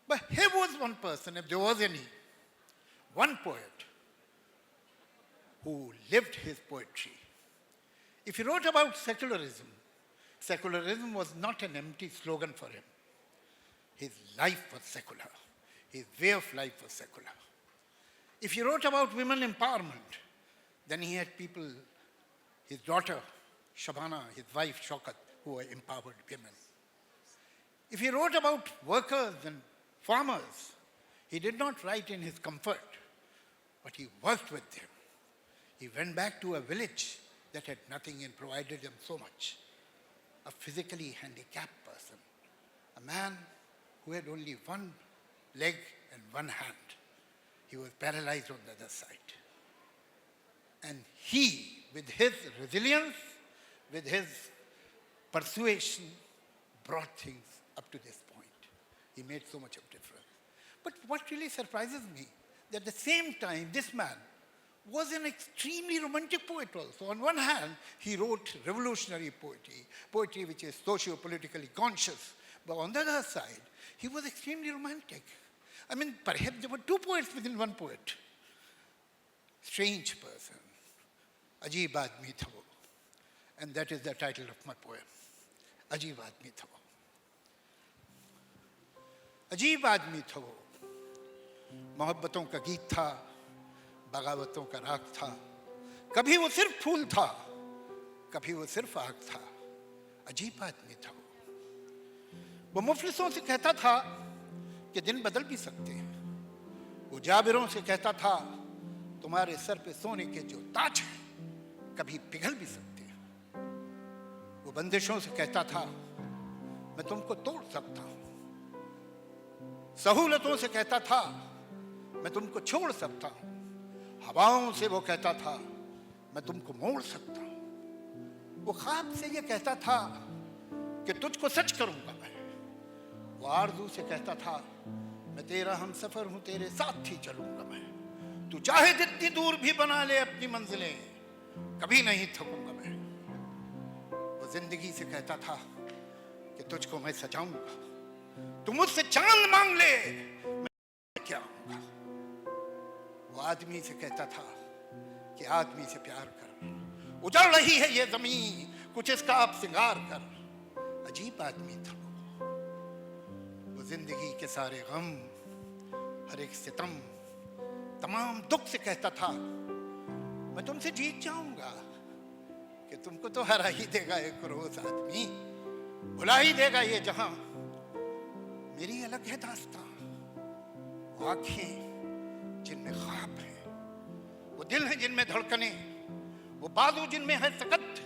But here was one person, if there was any, one poet who lived his poetry. If he wrote about secularism, secularism was not an empty slogan for him. His life was secular. His way of life was secular. If he wrote about women empowerment, then he had people, his daughter, Shabana, his wife, Shaukat, who were empowered women. If he wrote about workers and farmers, he did not write in his comfort, but he worked with them. He went back to a village that had nothing and provided them so much. A physically handicapped person, a man who had only one leg and one hand. He was paralyzed on the other side. And he, with his resilience, with his persuasion, brought things up to this point. He made so much of difference. But what really surprises me, that at the same time, this man was an extremely romantic poet also. On one hand, he wrote revolutionary poetry, poetry which is socio-politically conscious. But on the other side, he was extremely romantic. I mean, perhaps there were two poets within one poet. Strange person. Ajeeb Aadmi Tha wo. And that is the title of my poem. Ajeeb Aadmi Tha wo. Ajeeb Aadmi Tha wo. मोहब्बतों का गीत था, बगावतों का राग था. कभी वो सिर्फ फूल था, कभी वो सिर्फ आग था. अजीब आदमी था वो मुफलिसों से कहता था कि दिन बदल भी सकते हैं. वो जाबिरों से कहता था तुम्हारे सर पे सोने के जो ताज हैं कभी पिघल भी सकते हैं. वो बंदिशों से कहता था मैं तुमको तोड़ सकता हूं. सहूलतों से कहता था मैं तुमको छोड़ सकता हूं. हवाओं से वो कहता था मैं तुमको मोड़ सकता हूं. वो ख्वाब से ये कहता था कि तुझको सच करूंगा मैं. वो आरज़ू से कहता था मैं तेरा हम सफर हूं, तेरे साथ ही चलूंगा मैं. तू चाहे जितनी दूर भी बना ले अपनी मंजिलें, कभी नहीं थकूंगा मैं। वो जिंदगी से कहता था कि तुझको मैं सजाऊंगा, तू मुझसे चांद मांग ले मैं क्या आऊंगा। वो आदमी से कहता था कि आदमी से प्यार कर, उजड़ रही है ये जमीन, कुछ इसका आप सिंगार कर। अजीब आदमी था वो जिंदगी के सारे गम, हर एक सितम, तमाम दुख से कहता था मैं तुमसे जीत जाऊंगा, कि तुमको तो हरा ही देगा एक रोज आदमी, भुला ही देगा ये जहां। मेरी अलग है दास्तां, वो आंखें जिनमें ख्वाब है, वो दिल है जिनमें धड़कने, वो बाजू जिनमें है सकत,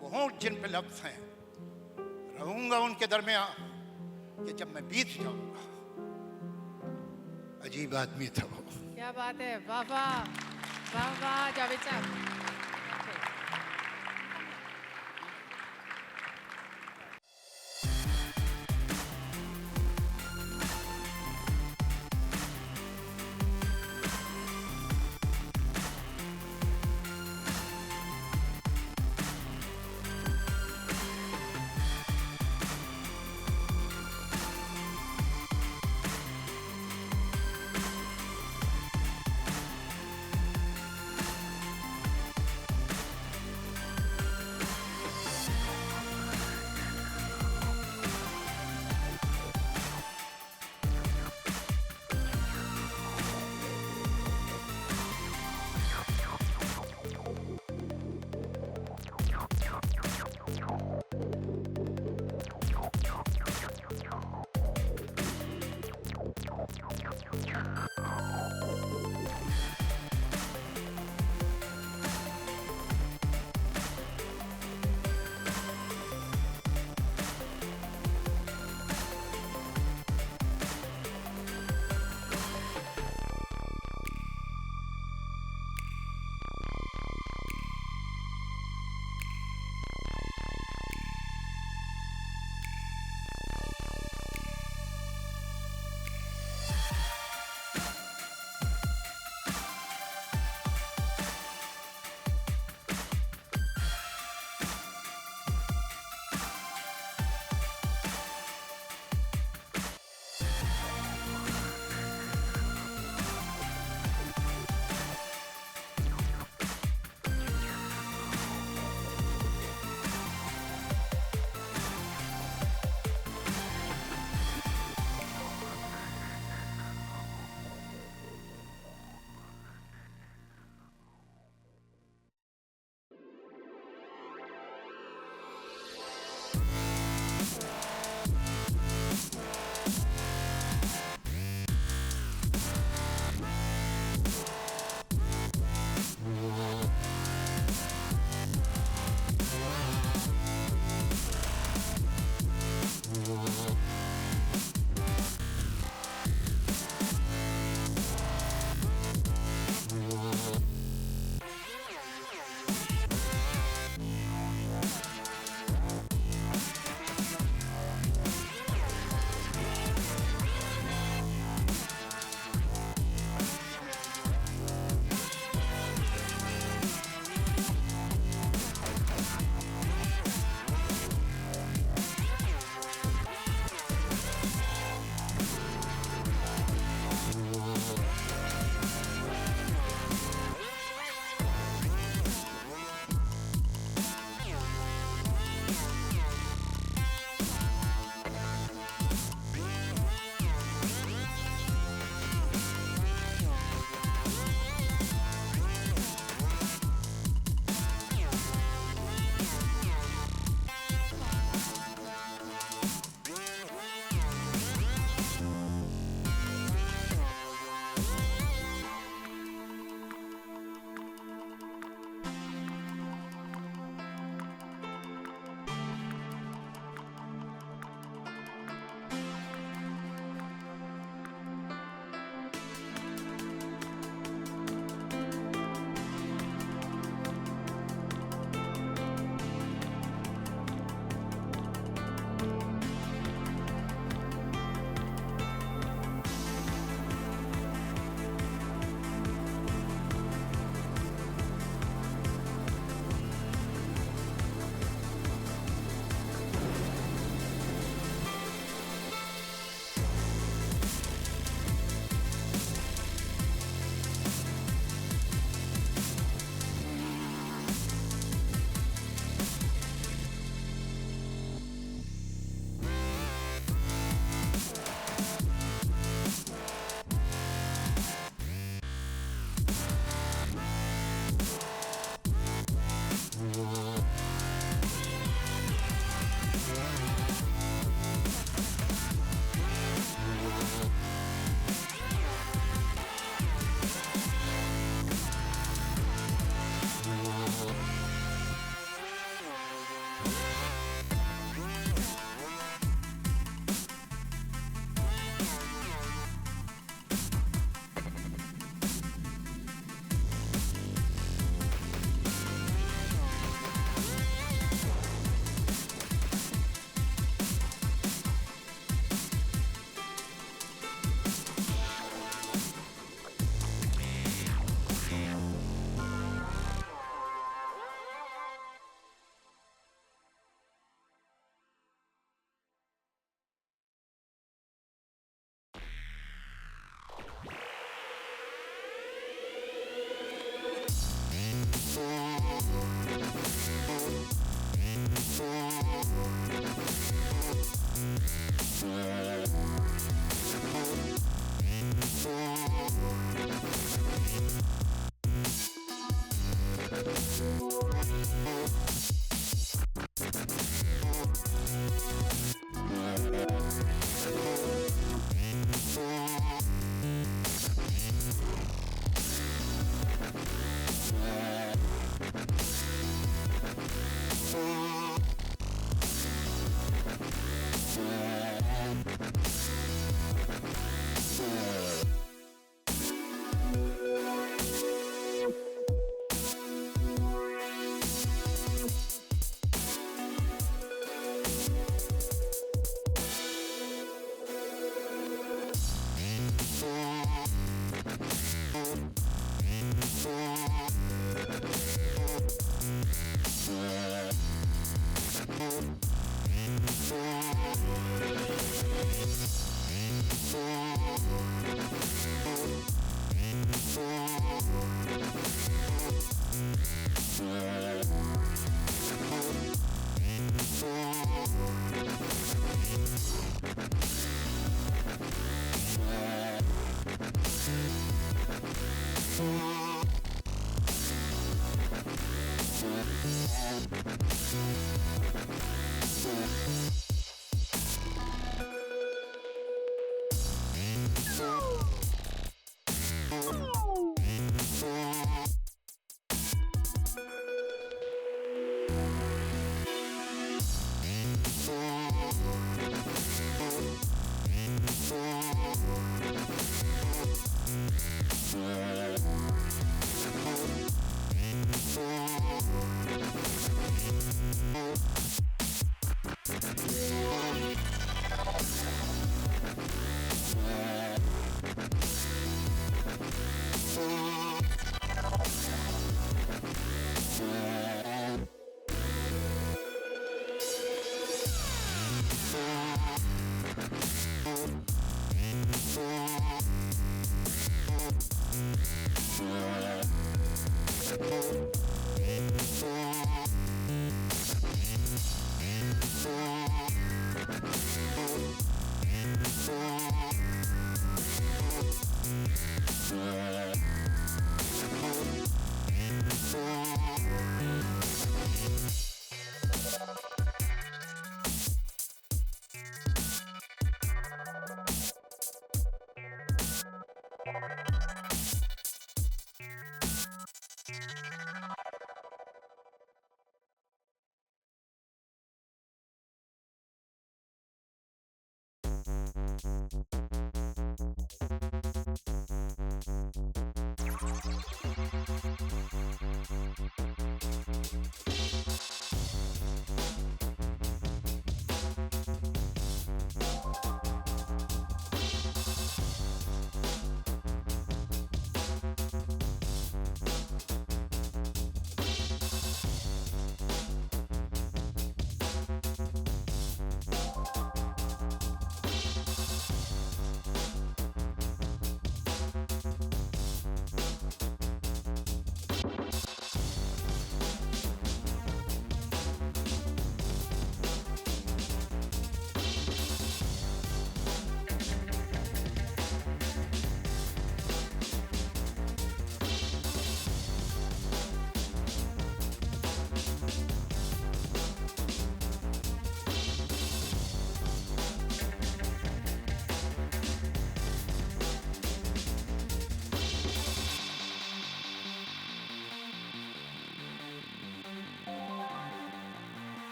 वो होंठ जिन पे लफ्ज हैं। रहूंगा उनके दरमियान कि जब मैं बीत जाऊंगा। अजीब आदमी था वो। क्या बात है, वाह वाह वाह वाह जावेद साहब।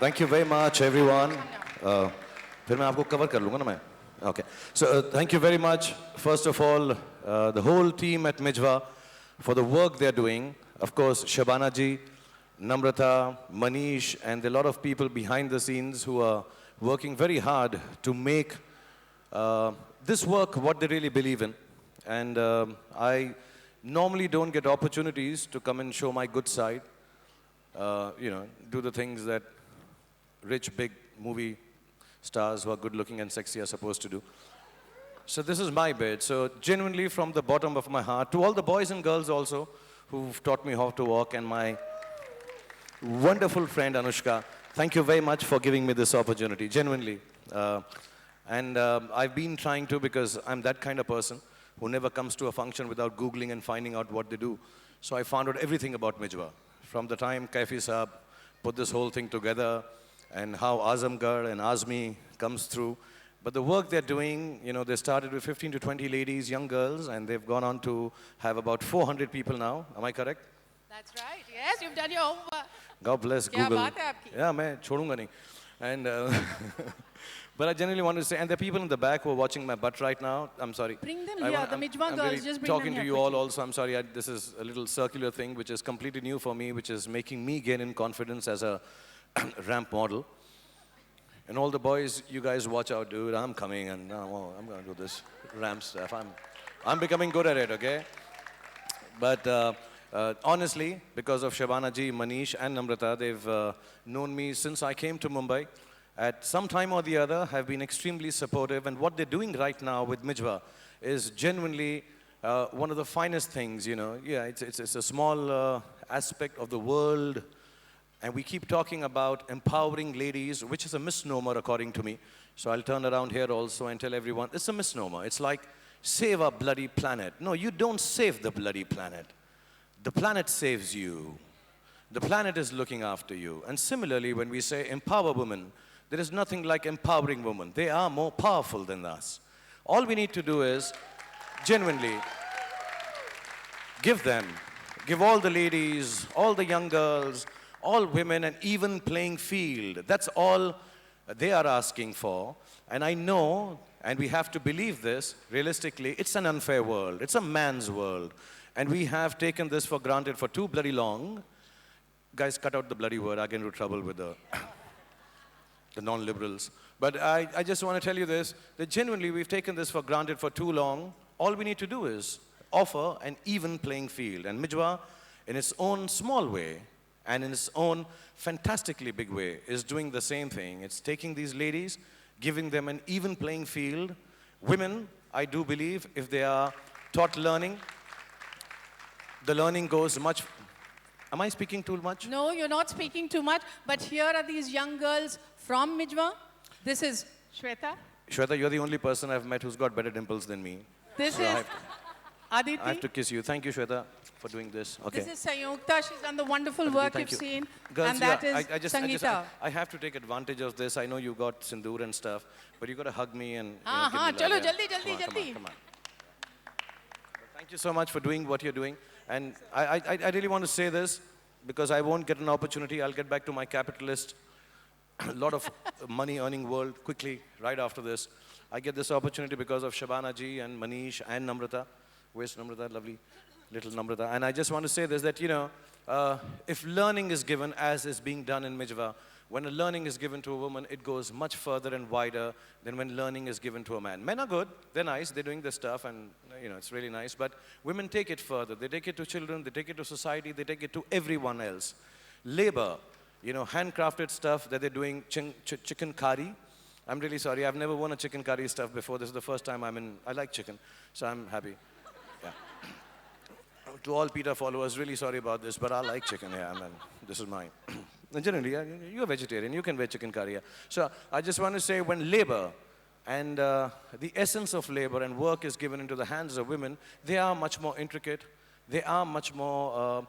Thank you very much, everyone. फिर मैं आपको cover कर लूँगा ना मैं. Okay. So thank you very much. First of all, the whole team at Mijwa for the work they're doing. Of course, Shabana ji, Namrata, Manish, and a lot of people behind the scenes who are working very hard to make this work what they really believe in. And I normally don't get opportunities to come and show my good side. Do the things that rich, big movie stars who are good looking and sexy are supposed to do. So this is my bit. So genuinely from the bottom of my heart, to all the boys and girls also who've taught me how to walk, and my wonderful friend Anushka, thank you very much for giving me this opportunity, genuinely. I've been trying to, because I'm that kind of person who never comes to a function without Googling and finding out what they do. So I found out everything about Mijwa. From the time Kaifi Saab put this whole thing together, and how Azamgarh and Azmi comes through. But the work they're doing, they started with 15 to 20 ladies, young girls, and they've gone on to have about 400 people now. Am I correct? That's right. Yes, you've done your homework. God bless Kya Google. baat hai aapki? Yeah, मैं छोड़ूंगा नहीं. And but I genuinely want to say, and the people in the back who are watching my butt right now, I'm sorry. Bring them here, the Mijwa girls, really just bring them talking to here you all quickly. also. I'm sorry, this is a little circular thing which is completely new for me, which is making me gain in confidence as a ramp model. And all the boys, you guys watch out, dude. I'm coming and I'm going to do this ramp stuff. I'm becoming good at it, okay? But honestly, because of Shabana ji, Manish and Namrata, they've known me since I came to Mumbai. At some time or the other, have been extremely supportive. And what they're doing right now with Mijwa is genuinely one of the finest things, Yeah, it's a small aspect of the world. And we keep talking about empowering ladies, which is a misnomer according to me. So I'll turn around here also and tell everyone, it's a misnomer. It's like, save our bloody planet. No, you don't save the bloody planet. The planet saves you. The planet is looking after you. And similarly, when we say empower women, there is nothing like empowering women. They are more powerful than us. All we need to do is genuinely give all the ladies, all the young girls, all women an even playing field. That's all they are asking for. And I know, and we have to believe this, realistically, it's an unfair world. It's a man's world. And we have taken this for granted for too bloody long. Guys, cut out the bloody word. I get into trouble with the non-liberals. But I just want to tell you this, that genuinely we've taken this for granted for too long. All we need to do is offer an even playing field. And Mijwa, in its own small way, and in its own fantastically big way, is doing the same thing. It's taking these ladies, giving them an even playing field. Women, I do believe, if they are taught learning, the learning goes much... Am I speaking too much? No, you're not speaking too much. But here are these young girls from Mijwa. This is Shweta. Shweta, you're the only person I've met who's got better dimples than me. This So is Aditi. I have to kiss you. Thank you, Shweta, for doing this. Okay. This is Sayukta. She's done the wonderful Aditi, work thank you've you. seen. Girls, and that yeah, is Sangeeta. I have to take advantage of this. I know you got sindoor and stuff, but you got to hug me and हाँ, give me चलो love, yeah. जल्दी जल्दी Come on, जल्दी. come on. Thank you so much for doing what you're doing. And I really want to say this because I won't get an opportunity. I'll get back to my capitalist, a lot of money earning world quickly right after this. I get this opportunity because of Shabana ji and Manish and Namrata. Where's Namrata? Lovely little Namrata. And I just want to say this, that, if learning is given as is being done in Mijwa, when a learning is given to a woman, it goes much further and wider than when learning is given to a man. Men are good, they're nice, they're doing their stuff, and it's really nice. But women take it further. They take it to children, they take it to society, they take it to everyone else. Labor, handcrafted stuff that they're doing, chicken curry. I'm really sorry, I've never worn a chicken curry stuff before. This is the first time I like chicken, so I'm happy. Yeah. To all PETA followers, really sorry about this, but I like chicken, yeah, man. This is mine. Generally, you're a vegetarian, you can wear chicken curry. Yeah. So I just want to say, when labor and the essence of labor and work is given into the hands of women, they are much more intricate, they are much more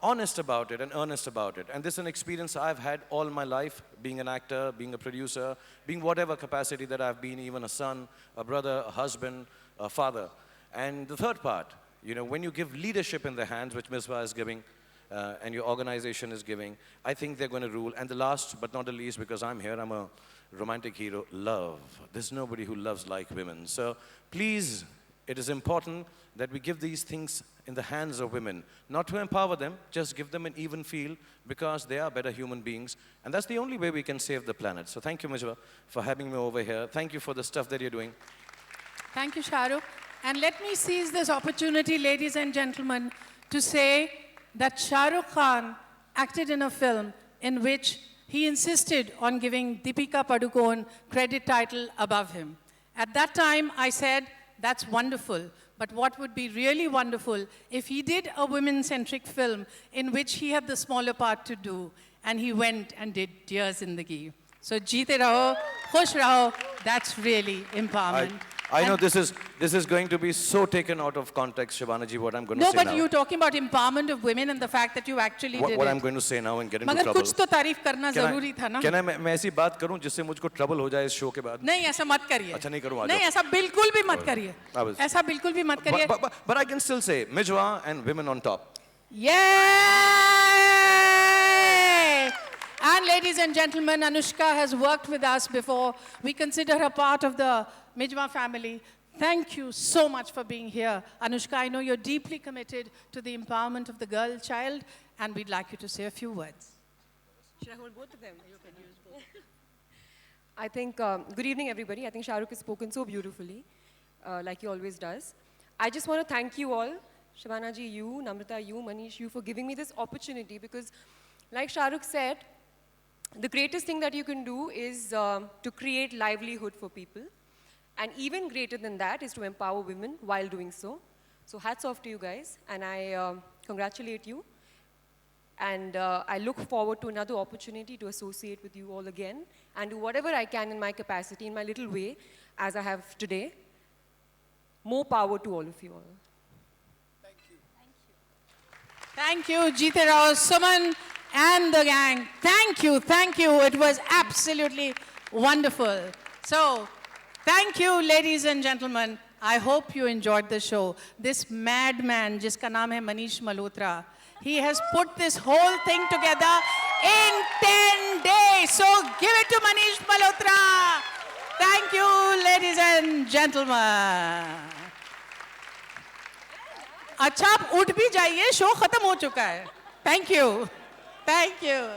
honest about it and earnest about it. And this is an experience I've had all my life, being an actor, being a producer, being whatever capacity that I've been, even a son, a brother, a husband, a father. And the third part, when you give leadership in the hands, which Misbah is giving, and your organization is giving, I think they're going to rule. And the last but not the least, because I'm here, I'm a romantic hero, love. There's nobody who loves like women. So please, it is important that we give these things in the hands of women. Not to empower them, just give them an even feel, because they are better human beings. And that's the only way we can save the planet. So thank you, Mijwa, for having me over here. Thank you for the stuff that you're doing. Thank you, Shahrukh. And let me seize this opportunity, ladies and gentlemen, to say that Shahrukh Khan acted in a film in which he insisted on giving Deepika Padukone credit title above him. At that time, I said, that's wonderful. But what would be really wonderful if he did a women-centric film in which he had the smaller part to do, and he went and did Dear Zindagi. So, jeete raho, khush raho, that's really empowerment. I know this is going to be so taken out of context, Shabana ji, what I'm going to say now. No, but you're talking about empowerment of women and the fact that you actually did what it. I'm going to say now and get into मगर trouble. कुछ तो तारीफ करना जरूरी था ना? Can I मैं ऐसी बात करूं जिससे मुझको ट्रबल हो जाए इस शो के बाद? नहीं, ऐसा मत करिए. अच्छा नहीं करूं आज. नहीं, ऐसा बिल्कुल भी मत करिए. ऐसा बिल्कुल भी मत करिए. But I can still say Mijwa and women on top. Yay! And ladies and gentlemen, Anushka has worked with us before. We consider her part of the Mijwa family. Thank you so much for being here. Anushka, I know you're deeply committed to the empowerment of the girl child, and we'd like you to say a few words. Should I hold both of them? You can use both. I think, good evening, everybody. I think Shahrukh has spoken so beautifully, like he always does. I just want to thank you all, Shabana ji, you, Namrata, you, Manish, you, for giving me this opportunity, because like Shahrukh said, the greatest thing that you can do is to create livelihood for people. And even greater than that is to empower women while doing so. So hats off to you guys, and I congratulate you. And I look forward to another opportunity to associate with you all again and do whatever I can in my capacity, in my little way, as I have today. More power to all of you all. Thank you, Jeete Rao, Suman, and the gang. Thank you, thank you. It was absolutely wonderful. So, thank you, ladies and gentlemen. I hope you enjoyed the show. This madman, jiska naam hai Manish Malhotra, he has put this whole thing together in 10 days. So give it to Manish Malhotra. Thank you, ladies and gentlemen. अच्छा आप उठ भी जाइए, show खत्म हो चुका है. Thank you. Thank you.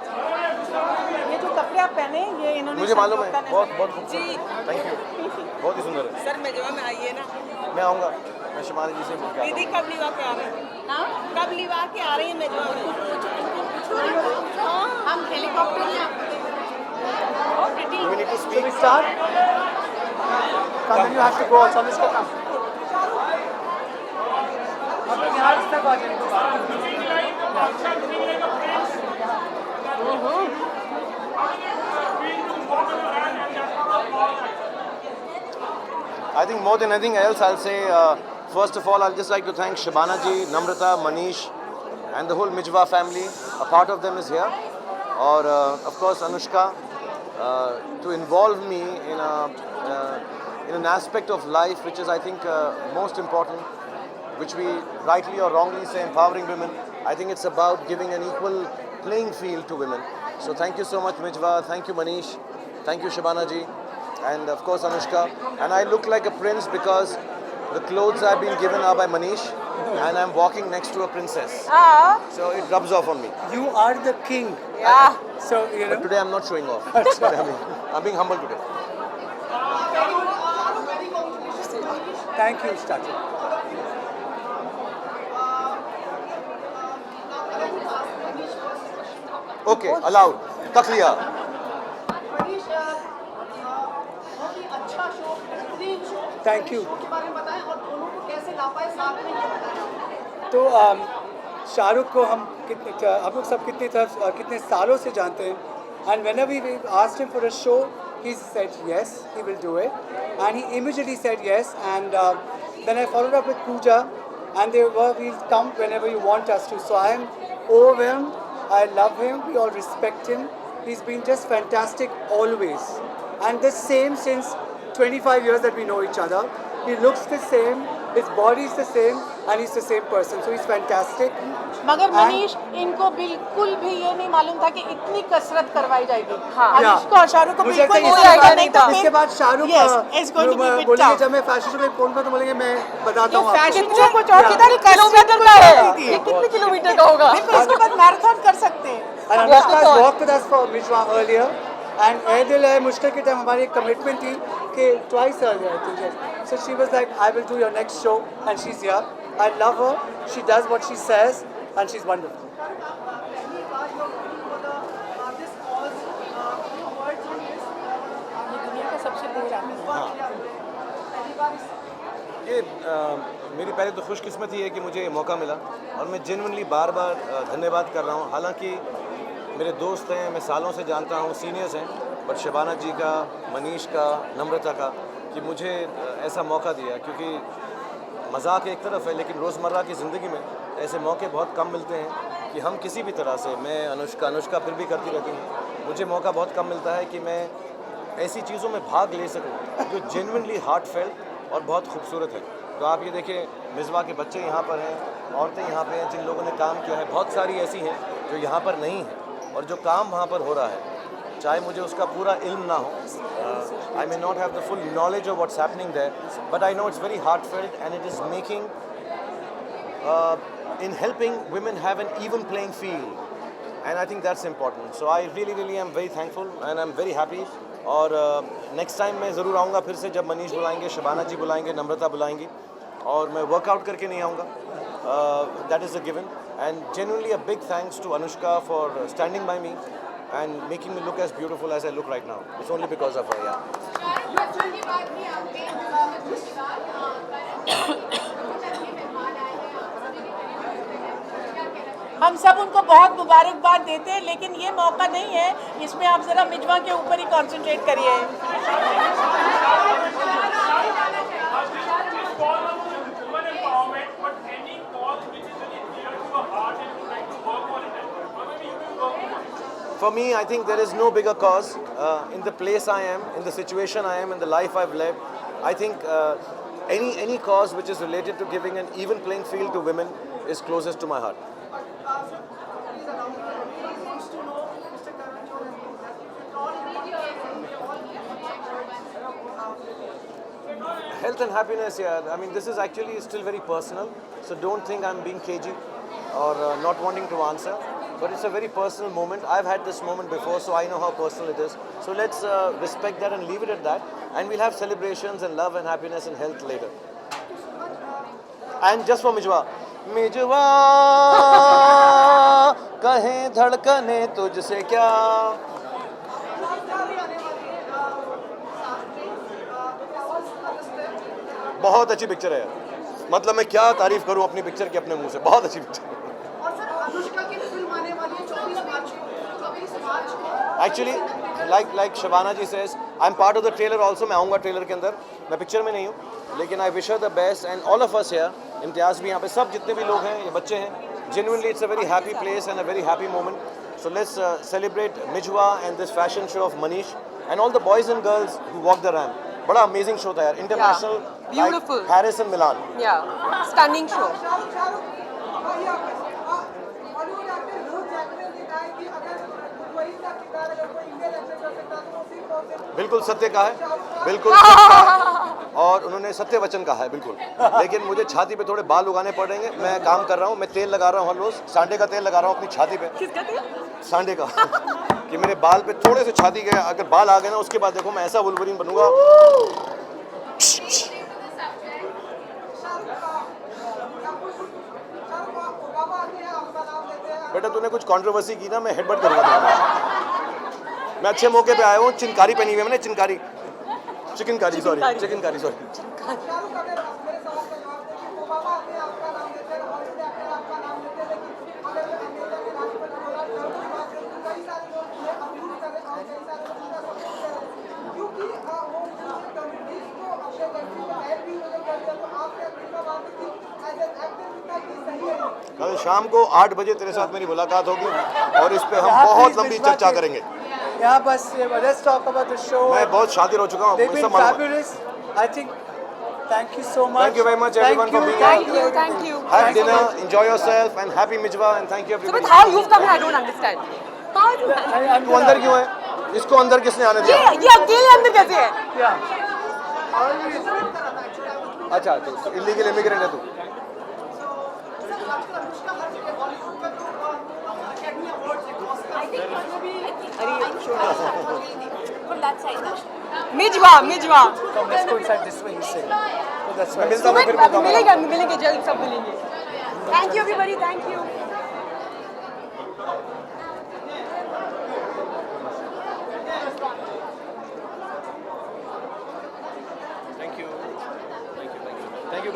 ये जो कपड़े आप पहने ये इन्होंने मुझे मालूम है, संजोग का बहुत निर्णय- बहुत जी थैंक यू, बहुत ही सुंदर है। सर मेजवा में आइए ना। मैं आऊँगा, मैं शिमानी जी से मिल के आता दीदी कब लिवा के आ रहे हैं? हाँ कब लिवा के आ रही है मेजवा में? हम हेलीकॉप्टर में आपको हूँ। We need to speak. Come, then you have to go also. Anushka, come. अब यहाँ तक आ I think more than anything else, I'll say, first of all, I'll just like to thank Shabana ji, Namrata, Manish, and the whole Mijwa family. A part of them is here. Or, of course, Anushka, to involve me in an aspect of life which is, I think, most important, which we rightly or wrongly say empowering women. I think it's about giving an equal playing field to women. So thank you so much, Mijwa. Thank you, Manish. Thank you, Shabana ji. And of course, Anushka. And I look like a prince because the clothes I've been given are by Manish, and I'm walking next to a princess. So it rubs off on me. You are the king. Yeah. So, you know. But today I'm not showing off. I'm being humble today. Thank you, Statu. Okay, allowed. Takliya. Manish बहुत ही अच्छा show, बेहतरीन show. Thank you. Show के बारे में बताएं और दोनों को कैसे ला पाए साथ में ये बताएं। तो शाहरुख को हम लोग सब कितने सालों से जानते हैं, and whenever we asked him for a show, he said yes, he will do it, and he immediately said yes, and then I followed up with Pooja, and we'll come whenever you want us to. So I am overwhelmed. I love him. We all respect him. He's been just fantastic always, and the same since 25 years that we know each other. He looks the same, his body is the same, and he's the same person. So he's fantastic. मगर And- Manish इनको बिल्कुल भी ये नहीं मालूम था कि इतनी कसरत करवाई जाएगी। Yeah. अनुष्का और शाहरुख को मुझे बिल्कुल लगता है कोई आइडिया नहीं था। इसके बाद Shahrukh Yes, it's going to be a bit बोलेंगे tough. जब मैं फैशन शो में फोन पर तो बोलेंगे मैं बताता हूँ फैशन आपको। शो कुछ और कितना किलोमीटर का है? ये कितने किलोमीटर का होगा? देखो इसके बाद मैराथन कर सकते हैं। And Anushka has walked with us for Mijwa earlier, and ए दिल है मुश्किल के टाइम हमारी एक कमिटमेंट थी कि twice earlier I think yes. So she was like, I will do your next show, and she's here. I love her. She does what she says, and she's wonderful. ये मेरी पहले तो खुशकिस्मती है कि मुझे ये मौका मिला और मैं जेन्युइनली बार बार धन्यवाद कर रहा हूँ। हालांकि मेरे दोस्त हैं, मैं सालों से जानता हूँ, सीनियर्स हैं, बट शबाना जी का, मनीष का, नम्रता का, कि मुझे ऐसा मौका दिया, क्योंकि मजाक एक तरफ है लेकिन रोज़मर्रा की ज़िंदगी में ऐसे मौके बहुत कम मिलते हैं कि हम किसी भी तरह से, मैं अनुष्का फिर भी करती रहती हूँ, मुझे मौका बहुत कम मिलता है कि मैं ऐसी चीज़ों में भाग ले सकूँ जो जेन्युइनली हार्टफेल्ट और बहुत खूबसूरत है। तो आप ये देखिए, मिसबा के बच्चे यहाँ पर हैं, औरतें यहाँ पे हैं जिन लोगों ने काम किया है, बहुत सारी ऐसी हैं जो यहाँ पर नहीं हैं, और जो काम वहाँ पर हो रहा है, चाहे मुझे उसका पूरा इल्म ना हो, I may not have the full knowledge of what's happening there, but I know it's very heartfelt and it is making in helping women have an even playing field, and I think that's important. So I really am very thankful and I'm very happy. और next time मैं ज़रूर आऊँगा फिर से, जब मनीष बुलाएंगे, शबाना जी बुलाएंगे, नम्रता बुलाएंगी, और मैं वर्कआउट करके नहीं आऊँगा, that is a given. And genuinely a big thanks to Anushka for standing by me and making me look as beautiful as I look right now. It's only because of her, yeah. हम सब उनको बहुत मुबारकबाद देते हैं, लेकिन ये मौका नहीं है, इसमें आप ज़रा मिजवा के ऊपर ही कॉन्सेंट्रेट करिए. For me, I think there is no bigger cause in the place I am, in the situation I am, in the life I've led. I think any cause which is related to giving an even playing field to women is closest to my heart. Health and happiness, yeah. I mean, this is actually still very personal, so don't think I'm being cagey or not wanting to answer. But it's a very personal moment. I've had this moment before, so I know how personal it is. So let's respect that and leave it at that. And we'll have celebrations and love and happiness and health later. And just for Mijwa. Mijwa, kahe dhadkane tujhse kya? बहुत अच्छी picture है यार, मतलब मैं क्या तारीफ करूं अपनी पिक्चर की अपने मुंह से, बहुत अच्छी पिक्चर है. Actually, like Shabana ji says, I'm part of the trailer also. मैं आऊँगा ट्रेलर के अंदर, मैं पिक्चर में नहीं हूँ, लेकिन I wish her the best and all of us here. इम्तियाज़ भी यहाँ पे, सब जितने भी लोग हैं, ये बच्चे हैं. Genuinely, it's a very happy place and a very happy moment. So let's celebrate Mijwa and this fashion show of Manish and all the boys and girls who walk the ramp. बड़ा amazing show था यार, international, beautiful, like Paris and Milan. Yeah, stunning show. बिल्कुल सत्य का है, बिल्कुल सत्य का है, और उन्होंने सत्य वचन कहा है बिल्कुल. लेकिन मुझे छाती पे थोड़े बाल उगाने पड़ेंगे. मैं काम कर रहा हूँ, मैं तेल लगा रहा हूँ हर रोज, सांडे का तेल लगा रहा हूँ अपनी छाती पे. किसका तेल? सांडे का. कि मेरे बाल पे थोड़े से छाती के अगर बाल आ गए ना, उसके बाद देखो मैं ऐसा वुल्वरीन बनूंगा. बेटा तूने कुछ कंट्रोवर्सी की ना, मैं हेडबट करूंगा. मैं अच्छे मौके पे आया हूँ, चिनकारी पहनी हुई है मैंने, चिनकारी, चिकनकारी, सॉरी, चिकनकारी, सॉरी. कल शाम को 8 बजे तेरे साथ मेरी मुलाकात होगी और इस पे हम बहुत लंबी चर्चा करेंगे. यहाँ बस let's talk about the show. मैं बहुत शातिर हो चुका हूँ. They've been fabulous. I think. Thank you so much. Thank you very much everyone for being here. Thank you. Have dinner, enjoy yourself, and happy Mijwa, and thank you everybody. So, but how you've come here, I don't understand. How you? तू अंदर क्यों है? इसको अंदर किसने आने दिया? ये अकेले अंदर कैसे है? अच्छा, तो इलीगल इमिग्रेंट है तू. Mijwan. Come, let's go inside this way. You say. So that's why. मिलेंगे जल्द, सब मिलेंगे. Thank you everybody. Thank you.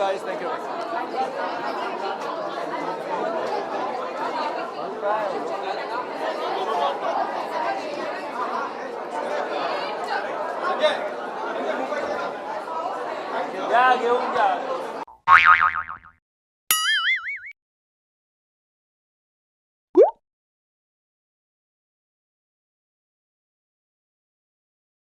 guys. Thank you. या घेऊन जा